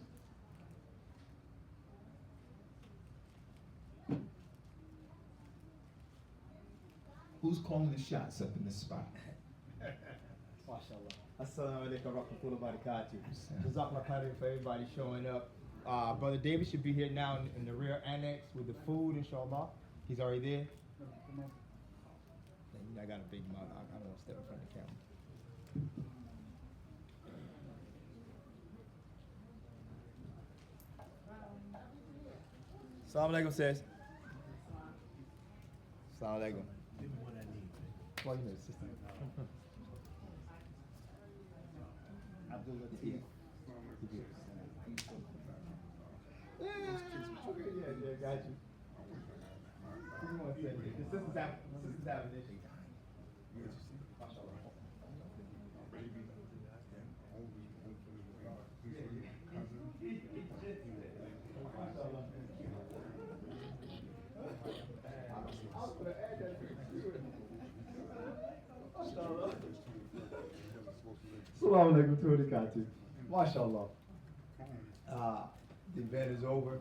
Who's calling the shots up in this spot? MashaAllah. Assalamu alaikum wa rahmatullahi wa barakatuh. Jazakallah khairan for everybody showing up. Brother David should be here now in the rear annex with the food, inshallah. He's already there. I got a big mouth. I don't want to step in front of the camera. Assalamu alaikum, sis. Assalamu alaikum. Well, you know, sister. Abdul Latif. Yeah, got you. What do you want to say? The sister's having an issue. Assalamu alaikum to the country. MashaAllah. The event is over.